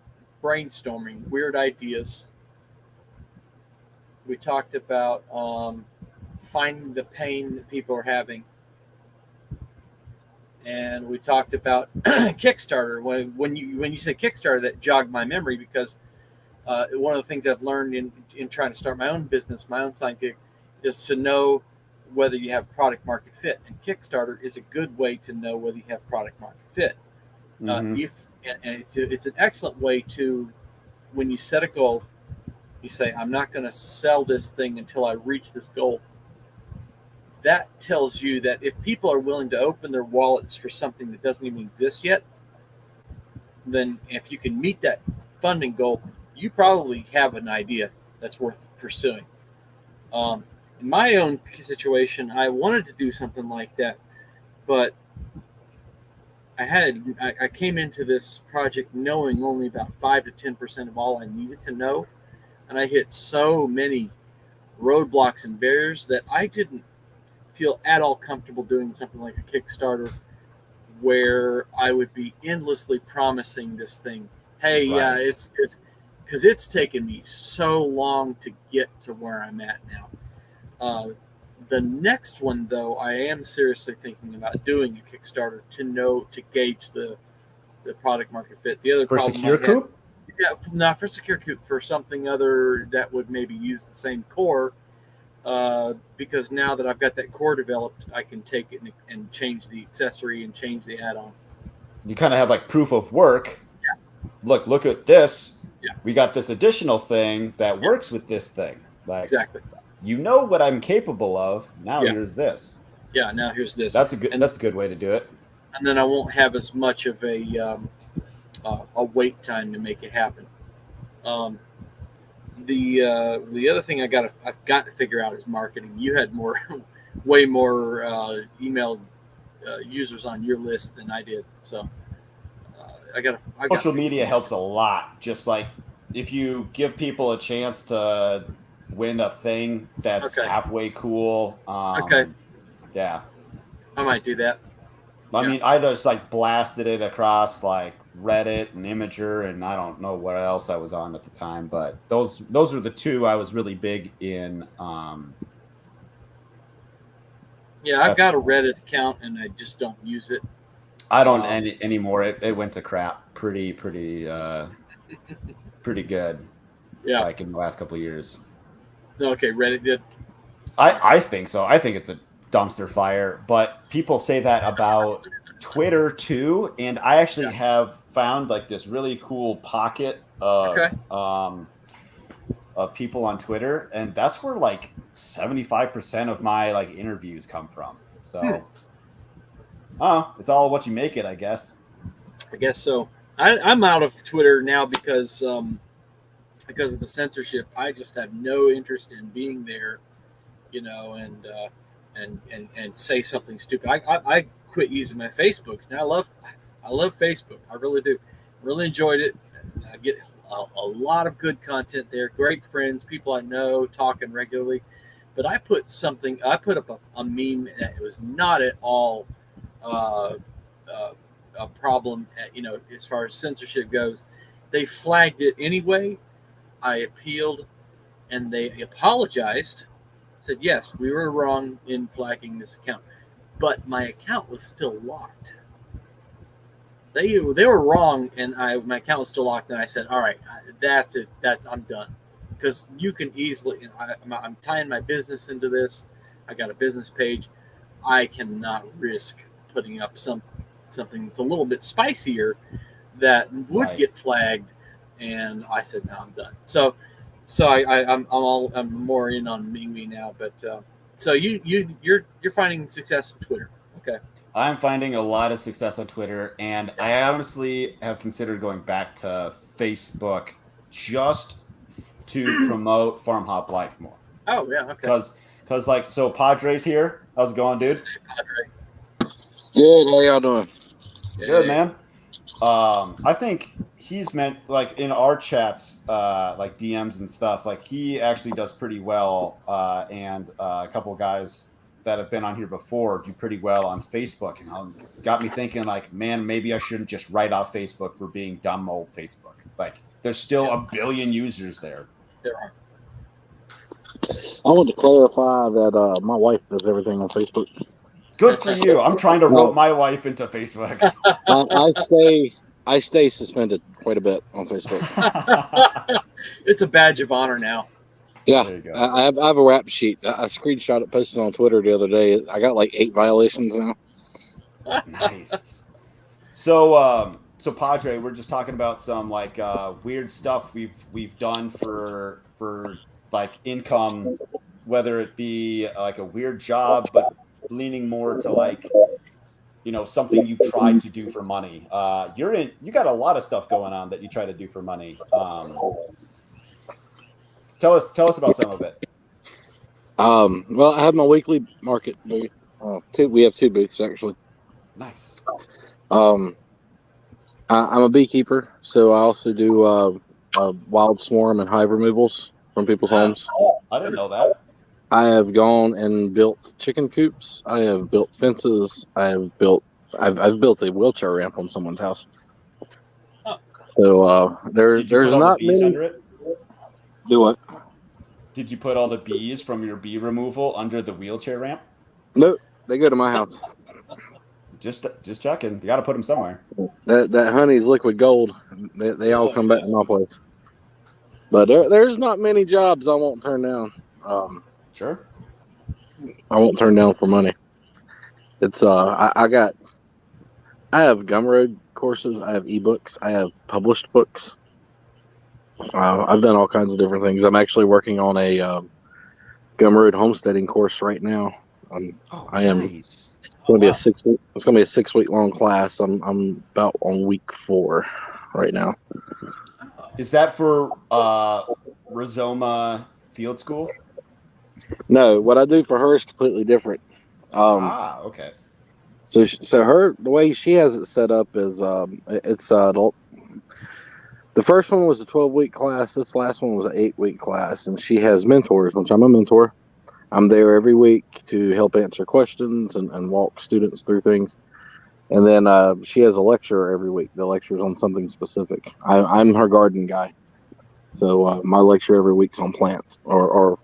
brainstorming weird ideas. We talked about finding the pain that people are having, and we talked about Kickstarter. When you said Kickstarter, that jogged my memory, because one of the things I've learned in trying to start my own business, my own side gig, is to know whether you have product market fit. And Kickstarter is a good way to know whether you have product market fit. Mm-hmm. And it's an excellent way to, when you set a goal, You say, I'm not going to sell this thing until I reach this goal. That tells you that if people are willing to open their wallets for something that doesn't even exist yet, then if you can meet that funding goal, you probably have an idea that's worth pursuing. In my own situation, I wanted to do something like that, but I came into this project knowing only about 5 to 10% of all I needed to know, and I hit so many roadblocks and barriers that I didn't feel at all comfortable doing something like a Kickstarter where I would be endlessly promising this thing. Hey, yeah, Right. it's because it's taken me so long to get to where I'm at now. The next one, though, I am seriously thinking about doing a Kickstarter to gauge the product market fit. The other For problem I had- SecureCoop? yeah, not for SecureCoop, for something other that would maybe use the same core. Because now that I've got that core developed, I can take it and change the accessory and change the add-on. You kind of have like proof of work. Yeah. Look at this. Yeah. We got this additional thing that works with this thing. Like, Exactly. you know what I'm capable of. Now Yeah. here's this. Yeah. Now here's this. That's a good way to do it. And then I won't have as much of a wait time to make it happen. The other thing I've got to figure out is marketing. You had way more email users on your list than I did, so Social media helps a lot. Just like if you give people a chance to win a thing that's halfway cool. Yeah. I might do that. I mean, I just like blasted it across like Reddit and Imager, and I don't know what else I was on at the time, but those were the two I was really big in. Yeah, I've got a Reddit account, and I just don't use it. I don't anymore. It went to crap pretty good. Yeah, like in the last couple of years. Okay, Reddit did. I think so. I think it's a dumpster fire, but people say that about Twitter too, and I actually have found like this really cool pocket of people on Twitter, and that's where like 75% of my like interviews come from. So it's all what you make it, I guess. I guess so. I'm out of Twitter now because of the censorship. I just have no interest in being there, and say something stupid. I quit using my Facebook. Now I love Facebook. I really do. Really enjoyed it. I get a lot of good content there. Great friends, people I know, talking regularly. But I put up a meme that was not at all a problem. As far as censorship goes, they flagged it anyway. I appealed, and they apologized. Said, yes, we were wrong in flagging this account, but my account was still locked. They were wrong, and my account was still locked. And I said, all right, that's it. I'm done, because you can easily. I'm tying my business into this. I got a business page. I cannot risk putting up something that's a little bit spicier that would get flagged. And I said, no, I'm done. So I'm more in on MeWe now. But so you're finding success on Twitter, okay? I'm finding a lot of success on Twitter, and I honestly have considered going back to Facebook just to promote FarmHopLife more. Oh yeah, okay. Because like, so Padre's here. How's it going, dude? Hey, Padre. Good. How y'all doing? Good, man. I think he's meant like in our chats, like DMs and stuff. Like he actually does pretty well, and a couple of guys that have been on here before do pretty well on Facebook, and got me thinking like, man, maybe I shouldn't just write off Facebook for being dumb old Facebook. Like there's still a billion users there. There are. I want to clarify that my wife does everything on Facebook. Good for you. I'm trying to rope my wife into Facebook. I stay suspended quite a bit on Facebook. It's a badge of honor now. Yeah, There you go. I have a rap sheet. I screenshot it, posted on Twitter the other day. I got like 8 violations now. Nice. So so Padre, we're just talking about some like weird stuff we've done for like income, whether it be like a weird job, but leaning more to like, you know, something you've tried to do for money. You got a lot of stuff going on that you try to do for money. Tell us about some of it. Well, I have my weekly market booth. We have 2 booths actually. Nice. I'm a beekeeper, so I also do wild swarm and hive removals from people's homes. I didn't know that. I have gone and built chicken coops. I have built fences. I've built a wheelchair ramp on someone's house. Huh. So there's Did you put all not the bees many. under it? Do what? Did you put all the bees from your bee removal under the wheelchair ramp? Nope, they go to my house. Just checking. You got to put them somewhere. That honey's liquid gold. They all come back to my place. But there's not many jobs I won't turn down. Sure. I won't turn down for money. It's I have Gumroad courses. I have ebooks. I have published books. I've done all kinds of different things. I'm actually working on a Gumroad homesteading course right now. I am. Nice. It's going to be a 6 week. It's going to be a 6 week long class. I'm about on week 4 right now. Is that for Rhizoma Field School? No, what I do for her is completely different. Okay. So the way she has it set up is it's the first one was a 12-week class. This last one was an 8-week class, and she has mentors, which I'm a mentor. I'm there every week to help answer questions and walk students through things. And then she has a lecture every week. The lecture is on something specific. I'm her garden guy. So my lecture every week is on plants, or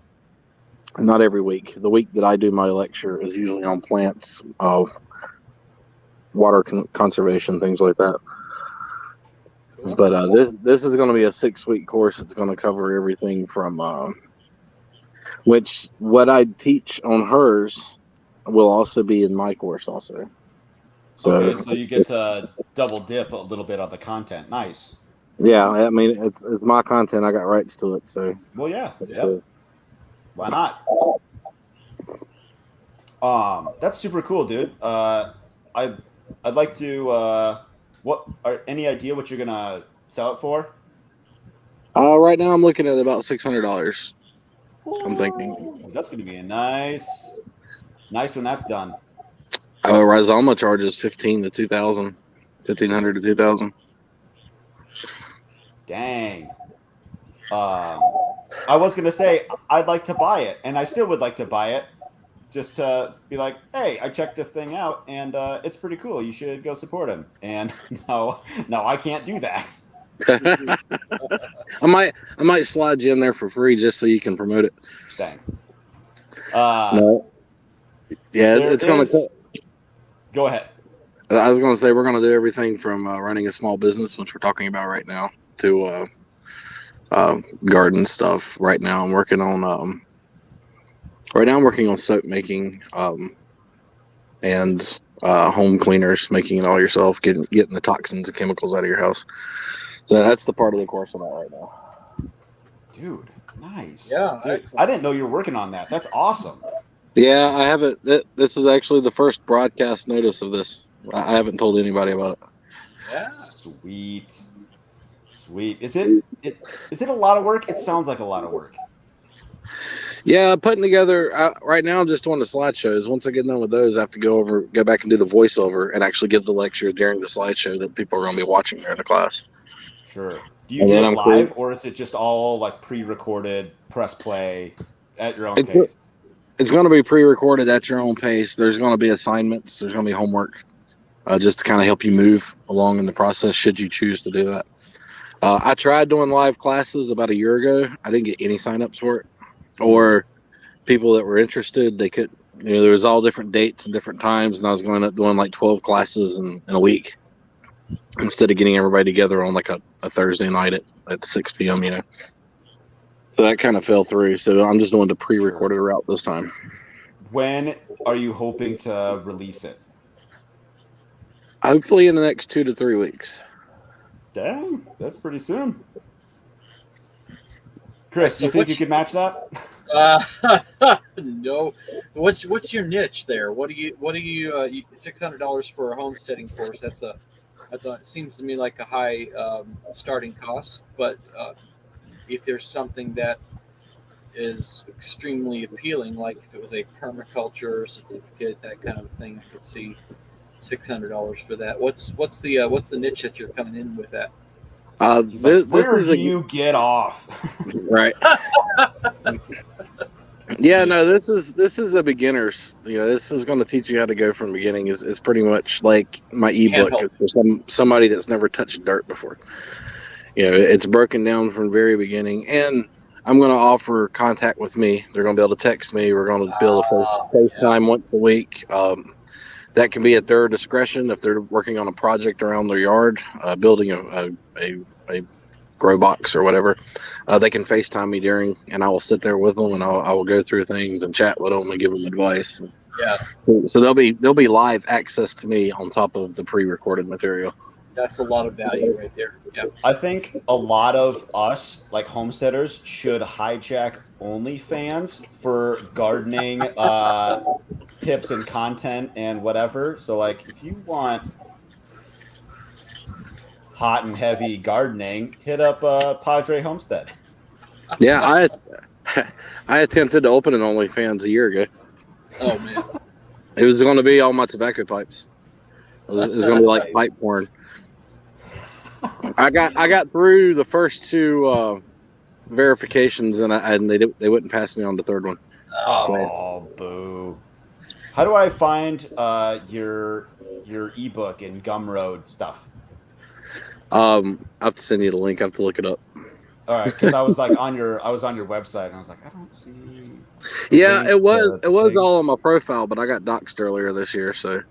not every week. The week that I do my lecture is usually on plants, water conservation, things like that. Cool. But this is going to be a 6-week course. It's going to cover everything from which what I teach on hers will also be in my course also. So you get to double dip a little bit on the content. Nice. Yeah, I mean it's my content. I got rights to it. So well, yeah. Why not? That's super cool, dude. I'd like to. Any idea what you're gonna sell it for? Right now I'm looking at about $600. I'm thinking that's gonna be a nice when that's done. Rhizoma charges $1,500 to $2,000. Dang. I was gonna say I'd like to buy it, and I still would like to buy it, just to be like, hey, I checked this thing out, and it's pretty cool. You should go support him. And no, I can't do that. I might slide you in there for free just so you can promote it. Thanks. No. Yeah, it's gonna. Go ahead. I was gonna say we're gonna do everything from running a small business, which we're talking about right now, to garden stuff. Right now, I'm working on soap making and home cleaners, making it all yourself, getting the toxins and chemicals out of your house. So that's the part of the course I'm at right now. Dude, nice. Yeah, dude, I didn't know you were working on that. That's awesome. Yeah, I haven't. This is actually the first broadcast notice of this. I haven't told anybody about it. Yeah. Sweet. Is it a lot of work? It sounds like a lot of work. Yeah, putting together right now. I'm just doing the slideshows. Once I get done with those, I have to go back and do the voiceover and actually give the lecture during the slideshow that people are going to be watching during the class. Sure. Do you do it live, or is it just all like pre-recorded, press play at your own pace? It's going to be pre-recorded at your own pace. There's going to be assignments. There's going to be homework, just to kind of help you move along in the process should you choose to do that. I tried doing live classes about a year ago. I didn't get any signups for it, or people that were interested. They could, there was all different dates and different times, and I was going up doing like 12 classes in a week instead of getting everybody together on like a Thursday night at 6 p.m. So that kind of fell through. So I'm just doing the pre-recorded route this time. When are you hoping to release it? Hopefully in the next 2 to 3 weeks. Dang, that's pretty soon. Chris, So you think which- you could match that? No. What's your niche there? What do you $600 for a homesteading course? That's a it seems to me like a high starting cost. But if there's something that is extremely appealing, like if it was a permaculture certificate, that kind of thing, I could see $600 for that. What's the niche that you're coming in with that? He's like, where do you get off? Right. Yeah, no, this is a beginner's. This is going to teach you how to go from beginning. Is pretty much like my ebook for somebody that's never touched dirt before. It's broken down from the very beginning, and I'm going to offer contact with me. They're going to be able to text me. We're going to be able to FaceTime once a week. That can be at their discretion if they're working on a project around their yard, building a grow box or whatever. They can FaceTime me during, and I will sit there with them, and I will go through things and chat with them and give them advice. Yeah. So there'll be live access to me on top of the pre-recorded material. That's a lot of value right there. Yeah. I think a lot of us, like homesteaders, should hijack OnlyFans for gardening tips and content and whatever. So, like, if you want hot and heavy gardening, hit up Padre Homestead. Yeah, I attempted to open an OnlyFans a year ago. Oh man. It was going to be all my tobacco pipes. It was going to be like pipe porn. I got through the first two verifications, and they wouldn't pass me on the third one. Oh, boo! How do I find your ebook and Gumroad stuff? I have to send you the link. I have to look it up. All right, because I was on your website, and I was like, I don't see. Yeah, it was all on my profile, but I got doxxed earlier this year, so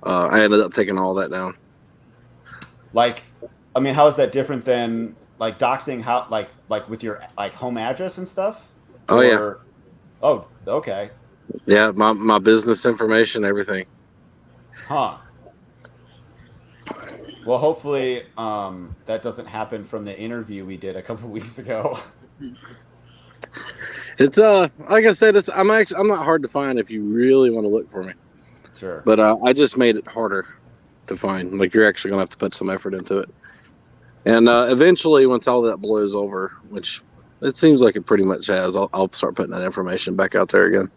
I ended up taking all that down. Like, I mean, how is that different than like doxing? How like with your like home address and stuff? Oh, yeah. Oh, okay. Yeah, my business information, everything. Huh. Well, hopefully that doesn't happen from the interview we did a couple weeks ago. It's like I said, I'm not hard to find if you really want to look for me. Sure. But I just made it harder to find. Like, you're actually gonna have to put some effort into it. And eventually, once all that blows over, which it seems like it pretty much has, I'll start putting that information back out there again.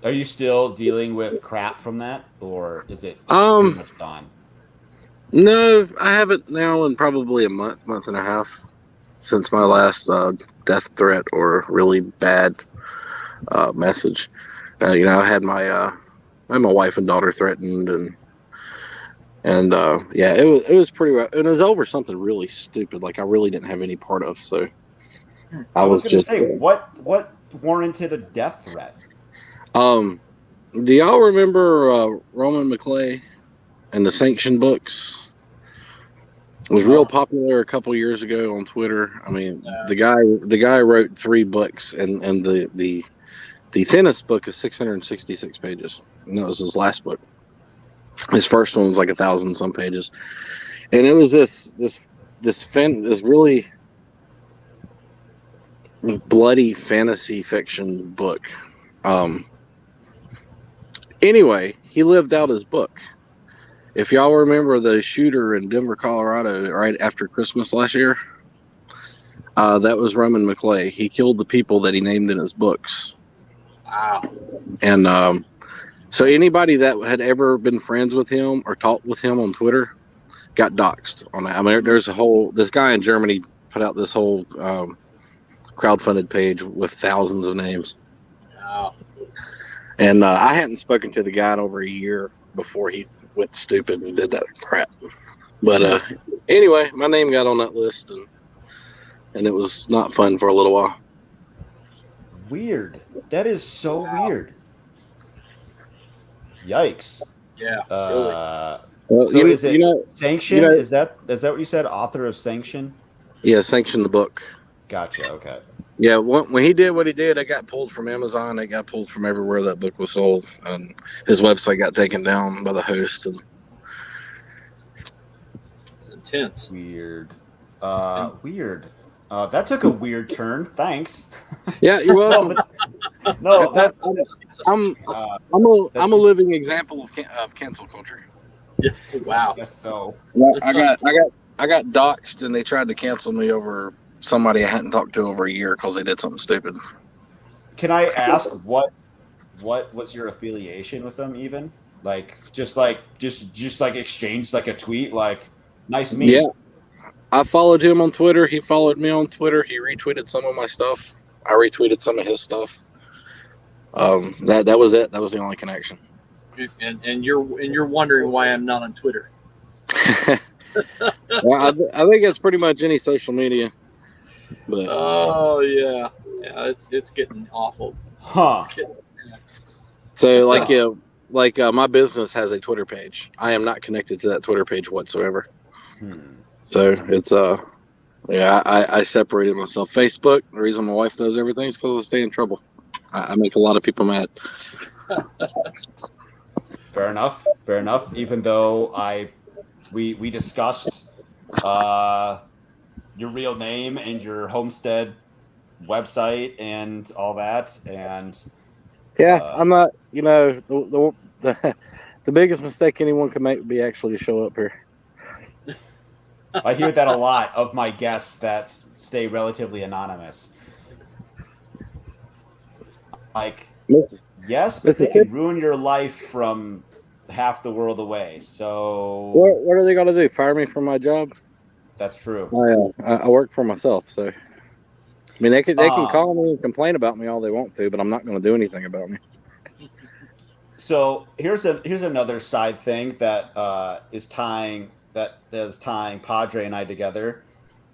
Are you still dealing with crap from that, or is it pretty much gone? No, I haven't now in probably a month and a half since my last death threat or really bad message. I had my wife and daughter threatened, and yeah, it was pretty rough. And it was over something really stupid, like I really didn't have any part of. So I was going to say, what warranted a death threat? Do y'all remember Roman McClay and the Sanction books? It was real popular a couple years ago on Twitter. I mean, the guy wrote 3 books, and the thinnest book is 666 pages, and that was his last book. His first one was like 1,000 some pages, and it was this really bloody fantasy fiction book. Anyway, he lived out his book. If y'all remember the shooter in Denver, Colorado, right after Christmas last year, that was Roman McClay. He killed the people that he named in his books. Wow. And so anybody that had ever been friends with him or talked with him on Twitter got doxxed on that. I mean, this guy in Germany put out this whole crowdfunded page with thousands of names. Wow. And I hadn't spoken to the guy in over a year before he went stupid and did that crap. But anyway, my name got on that list, and it was not fun for a little while. Weird. That is so weird. Yikes. Yeah. Well, So is it Sanction? you know- Is that what you said? Author of Sanction? Yeah, Sanction the book. Gotcha. Okay. Yeah, when he did what he did, it got pulled from Amazon. It got pulled from everywhere that book was sold, and his website got taken down by the host. And Intense. Weird. Weird. That took a weird turn. Thanks. Yeah, you're welcome. No, I'm a living example of cancel culture. Yeah. Wow. I guess so. I got doxxed and they tried to cancel me over somebody I hadn't talked to over a year because they did something stupid. Can I ask what was your affiliation with them? Even just exchanged like a tweet, like nice meme. Yeah, I followed him on Twitter. He followed me on Twitter. He retweeted some of my stuff. I retweeted some of his stuff. That was it. That was the only connection. And you're wondering why I'm not on Twitter. Well, I think it's pretty much any social media. But oh yeah, it's getting awful. Huh. It's getting, so my business has a Twitter page. I am not connected to that Twitter page whatsoever. So it's I separated myself. Facebook. The reason my wife does everything is because I stay in trouble. I make a lot of people mad. Fair enough. Even though we discussed your real name and your Homestead website and all that, and I'm not. The biggest mistake anyone can make would be actually to show up here. I hear that a lot of my guests that stay relatively anonymous. Yes, but they can ruin your life from half the world away. So what are they going to do? Fire me from my job? That's true. I work for myself, so I mean they can call me and complain about me all they want to, but I'm not going to do anything about me. So here's another side thing that is tying Padre and I together.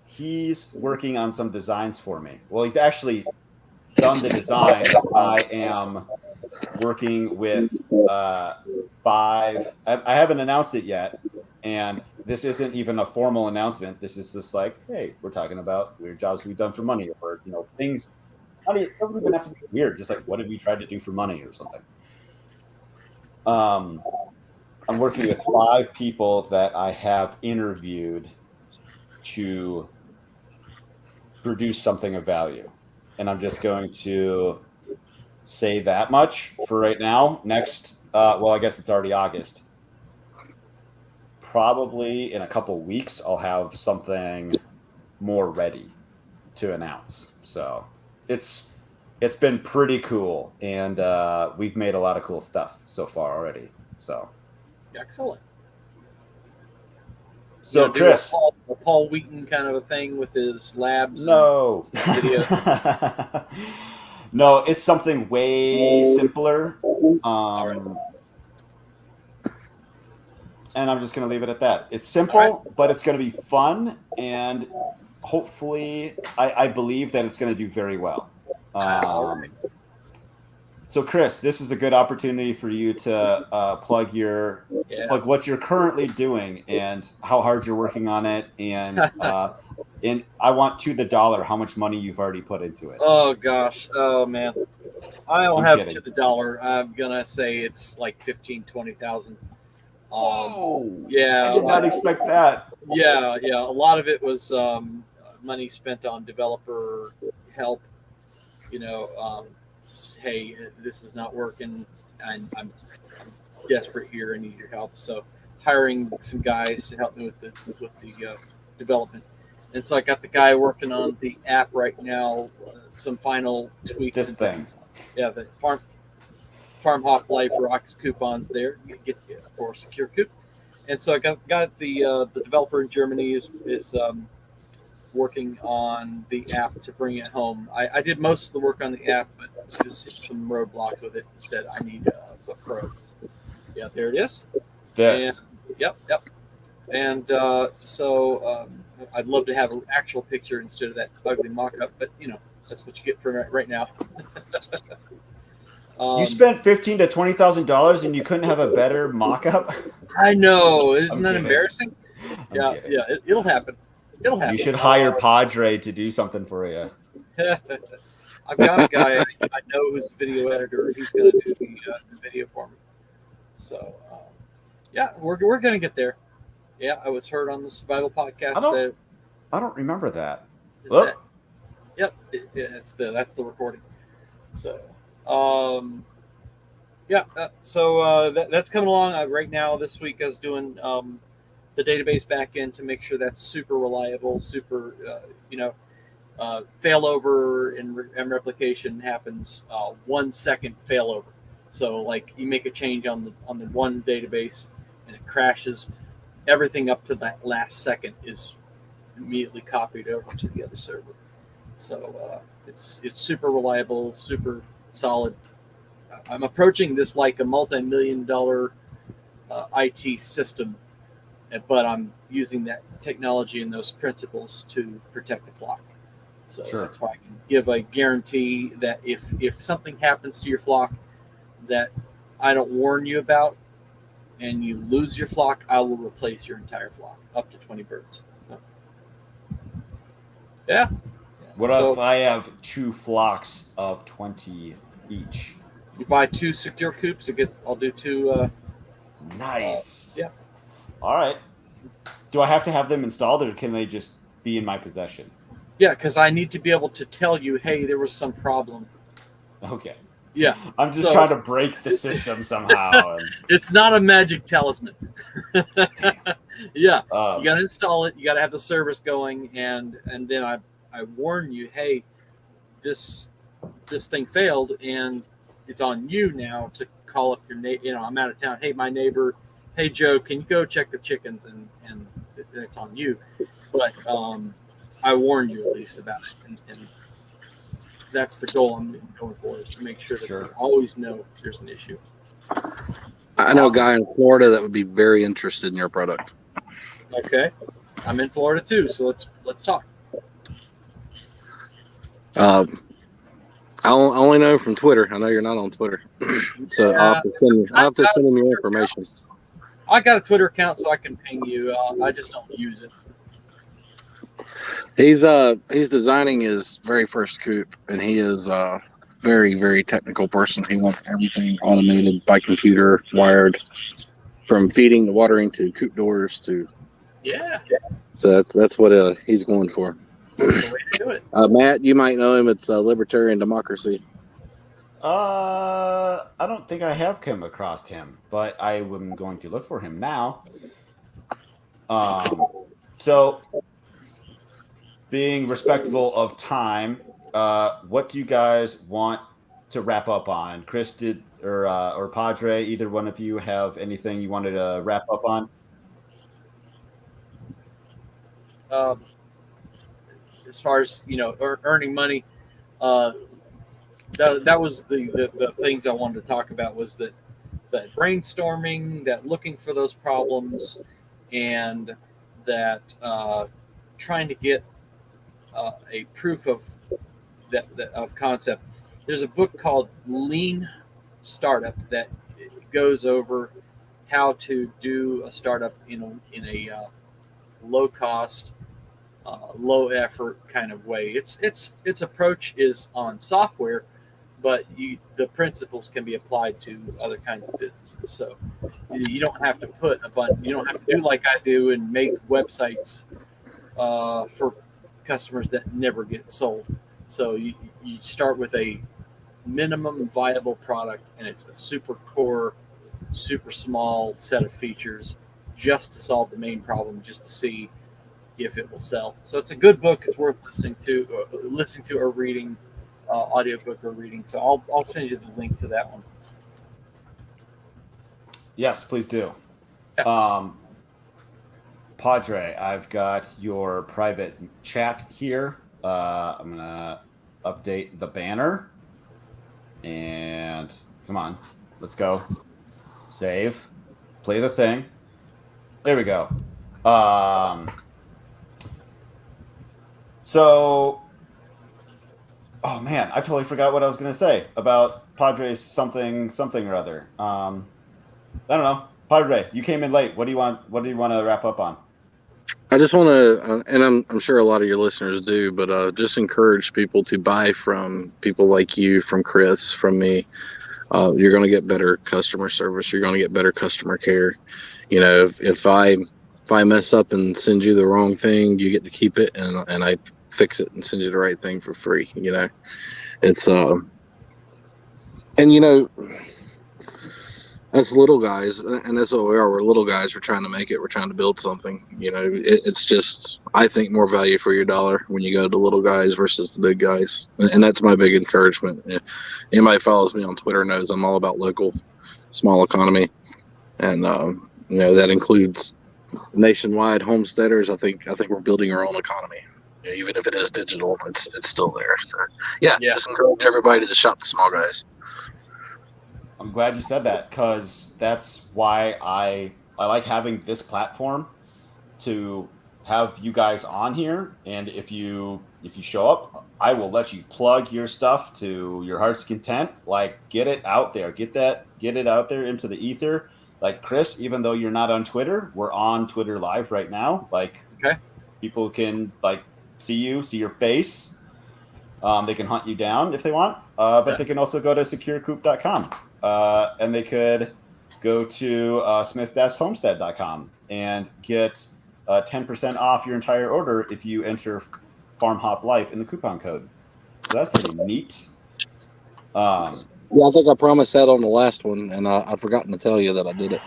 He's working on some designs for me. Well, he's actually done the designs. I am working with 5. I haven't announced it yet, and this isn't even a formal announcement. This is just like, hey, we're talking about weird jobs we've done for money, or things. It doesn't even have to be weird. Just like, what have you tried to do for money or something? I'm working with 5 people that I have interviewed to produce something of value. And I'm just going to say that much for right now. Next, I guess it's already August. Probably in a couple weeks, I'll have something more ready to announce. So it's been pretty cool. And we've made a lot of cool stuff so far already. So excellent. So Chris, a Paul Wheaton kind of a thing with his labs. No, video. No, it's something way simpler. And I'm just going to leave it at that. It's simple, but it's going to be fun, and hopefully, I believe that it's going to do very well. So, Chris, this is a good opportunity for you to plug what you're currently doing and how hard you're working on it, and I want to the dollar how much money you've already put into it. Oh gosh, oh man, I don't have to the dollar. I'm gonna say it's like 15,000-20,000. Whoa! Yeah, I did not expect that. Yeah. A lot of it was money spent on developer help. Hey, this is not working, and I'm desperate here. I need your help. So, hiring some guys to help me with the development. And so I got the guy working on the app right now. Some final tweaks. This thing. Yeah, the FarmHopLife rocks coupons there. You get for SecureCoop. And so I got the developer in Germany is working on the app to bring it home. I did most of the work on the app, but just hit some roadblocks with it and said I need a pro. Yeah, there it is. This. And, yep. And so I'd love to have an actual picture instead of that ugly mock-up, but that's what you get for right now. You spent $15,000 to $20,000 and you couldn't have a better mock-up? I know. Isn't that embarrassing? Yeah, it'll happen. It'll happen. You should hire Padre to do something for you. I've got a guy I know who's a video editor. He's going to do the video for me. So, we're going to get there. Yeah, I was heard on the survival podcast. I don't remember that. That yep, that's the recording. So, that's coming along right now. This week, I was doing the database backend to make sure that's super reliable, super failover and replication happens 1 second failover. So, like, you make a change on the one database and it crashes, everything up to that last second is immediately copied over to the other server. So it's super reliable, super solid. I'm approaching this like a multi-million-dollar IT system, but I'm using that technology and those principles to protect the flock. So That's why I can give a guarantee that if something happens to your flock that I don't warn you about, and you lose your flock, I will replace your entire flock, up to 20 birds. So, yeah. What if I have 2 flocks of 20 each? You buy 2 SecureCoops. I'll do 2. Nice. Yeah. All right. Do I have to have them installed, or can they just be in my possession? Yeah, because I need to be able to tell you, hey, there was some problem. Okay. Yeah. I'm just trying to break the system somehow. It's not a magic talisman. Yeah. You got to install it. You got to have the service going, and then I warn you, hey, this thing failed, and it's on you now to call up your neighbor. I'm out of town. Hey, my neighbor. Hey, Joe, can you go check the chickens? And it's on you. But I warned you at least about it, and that's the goal I'm going for, is to make sure that you always know there's an issue. I know a guy in Florida that would be very interested in your product. Okay, I'm in Florida too, so let's talk. I only know from Twitter. I know you're not on Twitter, so I'll have to send him your information. I got a Twitter account, so I can ping you. I just don't use it. He's designing his very first coop, and he is a very, very technical person. He wants everything automated by computer, wired, from feeding to watering to coop doors to. Yeah. So that's what he's going for. That's the way to do it. Matt, you might know him. It's Libertarian Democracy. I don't think I have come across him, but I am going to look for him now. So, being respectful of time, what do you guys want to wrap up on? Chris or Padre, either one of you have anything you wanted to wrap up on? As far as earning money, that was the things I wanted to talk about, was that brainstorming, that looking for those problems, and that trying to get a proof of of concept. There's a book called Lean Startup that goes over how to do a startup in a low cost, low effort kind of way. Its approach is on software, but the principles can be applied to other kinds of businesses. So you don't have to put you don't have to do like I do and make websites for customers that never get sold. So you start with a minimum viable product, and it's a super core, super small set of features just to solve the main problem, just to see if it will sell. So it's a good book. It's worth listening to or reading, audiobook or reading. So I'll send you the link to that one. Yes, please do. Yeah. Padre, I've got your private chat here. I'm going to update the banner. And come on, let's go. Save. Play the thing. There we go. So, oh man, I totally forgot what I was going to say about Padre's something or other. I don't know. Padre, you came in late. What do you want to wrap up on? I just want to, and I'm sure a lot of your listeners do, but just encourage people to buy from people like you, from Chris, from me. You're going to get better customer service. You're going to get better customer care. If I If I mess up and send you the wrong thing, you get to keep it, and I fix it and send you the right thing for free. It's and as little guys, and that's what we are. We're little guys. We're trying to make it. We're trying to build something. It's just, I think, more value for your dollar when you go to little guys versus the big guys. And that's my big encouragement. Anybody who follows me on Twitter knows I'm all about local, small economy. And, that includes nationwide homesteaders. I think we're building our own economy. Even if it is digital, it's still there. So, yeah, just encourage everybody to shop the small guys. I'm glad you said that, because that's why I like having this platform to have you guys on here. And if you show up, I will let you plug your stuff to your heart's content. Like, get it out there, get it out there into the ether. Like Chris, even though you're not on Twitter, we're on Twitter Live right now. Like, okay, people can see your face. They can hunt you down if they want, but they can also go to SecureCoop.com. And they could go to smith-homestead.com and get 10% off your entire order if you enter FarmHopLife in the coupon code. So that's pretty neat. I think I promised that on the last one, and I've forgotten to tell you that I did it.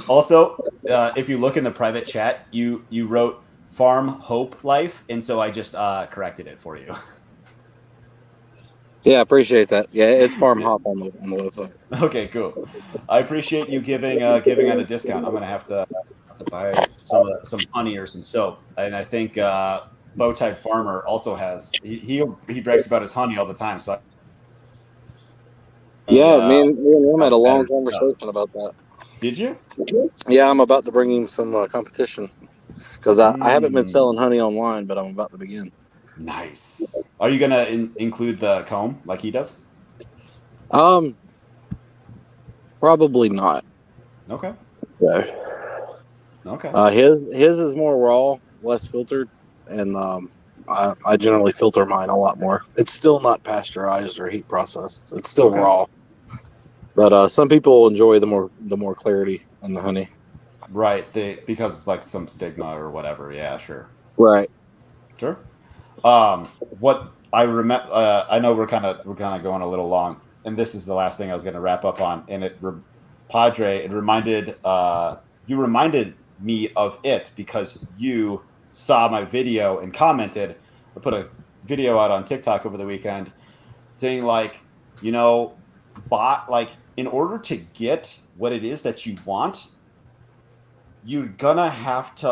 Also, if you look in the private chat, you wrote FarmHopLife, and so I just corrected it for you. Yeah, I appreciate that. Yeah, it's FarmHop on the website. Okay, cool. I appreciate you giving out a discount. I'm gonna have to buy some honey or some soap, and I think Bowtie Farmer also has. He brags about his honey all the time. So me and him had a long conversation about that. Did you? Yeah, I'm about to bring him some competition because I haven't been selling honey online, but I'm about to begin. Nice. Are you gonna include the comb like he does? Probably not. Okay. So, okay. His is more raw, less filtered, and I generally filter mine a lot more. It's still not pasteurized or heat processed. It's still raw. But some people enjoy the more clarity in the honey. Right. Because of like some stigma or whatever. Yeah, sure. Right. Sure. What I remember, I know we're kind of going a little long, and this is the last thing I was going to wrap up on. And Padre, it reminded you reminded me of it because you saw my video and commented. I put a video out on TikTok over the weekend saying in order to get what it is that you want, you're gonna have to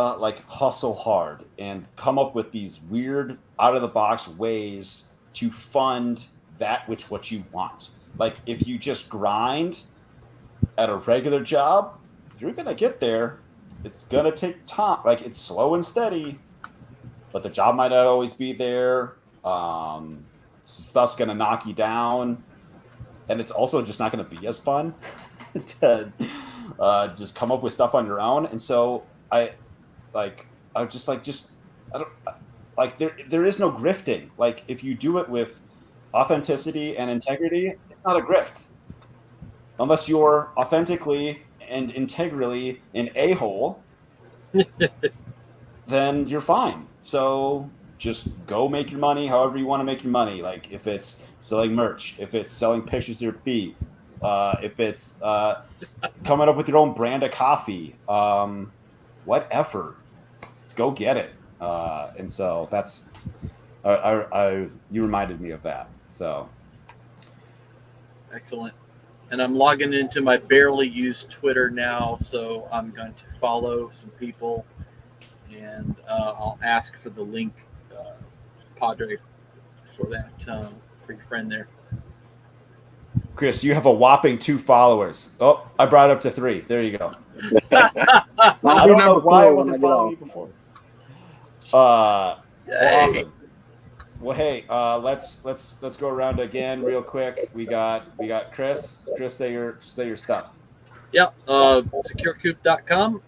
hustle hard and come up with these weird out of the box ways to fund what you want. Like, if you just grind at a regular job, you're gonna get there. It's gonna take time. Like, it's slow and steady, but the job might not always be there. Stuff's gonna knock you down, and it's also just not gonna be as fun to just come up with stuff on your own. And so there is no grifting. Like, if you do it with authenticity and integrity, it's not a grift. Unless you're authentically and integrally an a-hole, then you're fine. So just go make your money however you want to make your money. Like, if it's selling merch, if it's selling pictures of your feet, if it's coming up with your own brand of coffee, whatever, go get it. And so that's you reminded me of that. So excellent. And I'm logging into my barely used Twitter now, so I'm going to follow some people, and I'll ask for the link, Padre, for that for your friend there. Chris, you have a whopping 2 followers. Oh, I brought it up to 3. There you go. I don't know why I wasn't following you before. Awesome. Well, hey, let's go around again real quick. We got Chris. Chris, say your stuff. Yep. SecureCoop.com.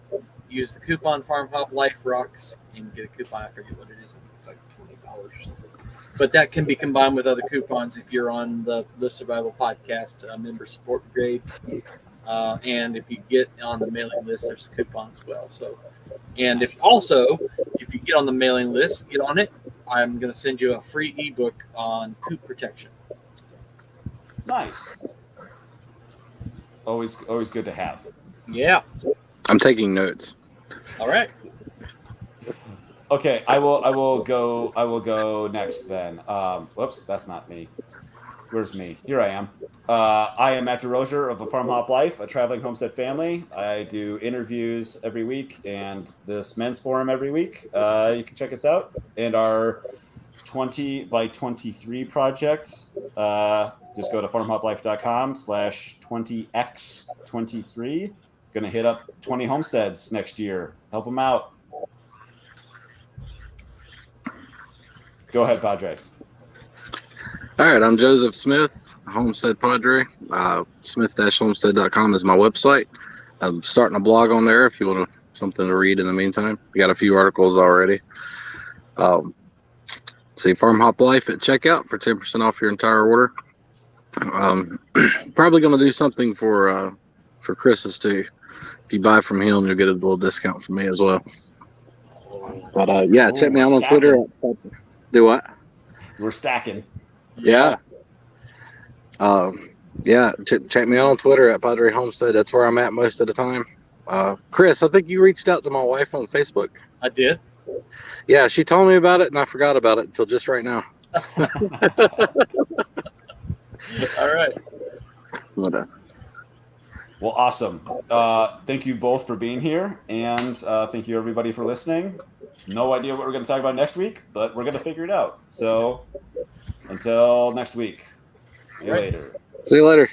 Use the coupon FarmHopLife and get a coupon. I forget what it is. It's like $20 or something. But that can be combined with other coupons if you're on the Survival Podcast member support grade. And if you get on the mailing list, there's a coupon as well. So, and if you get on the mailing list, get on it. I'm going to send you a free ebook on coop protection. Nice. Always good to have. Yeah. I'm taking notes. All right. Okay, I will go next then. Whoops, that's not me. Where's me? Here I am. I am Matt Derosier of FarmHopLife, a traveling homestead family. I do interviews every week and this men's forum every week. You can check us out. And our 20 by 23 project, just go to farmhoplife.com/20x23. Gonna hit up 20 homesteads next year. Help them out. Go ahead, Padre. All right, I'm Joseph Smith, Homestead Padre. Smith-homestead.com is my website. I'm starting a blog on there if you want something to read in the meantime. We got a few articles already. See Farm Hop Life at checkout for 10% off your entire order. Probably going to do something for Chris's too. If you buy from him, you'll get a little discount from me as well. But yeah, check me out on Twitter. Do what? We're stacking. Yeah. Yeah. Check me out on Twitter at Padre Homestead. That's where I'm at most of the time. Chris, I think you reached out to my wife on Facebook. I did. Yeah, she told me about it, and I forgot about it until just right now. All right. But, Well, awesome. Thank you both for being here, and thank you everybody for listening. No idea what we're going to talk about next week, but we're going to figure it out. So until next week. See you later. See you later.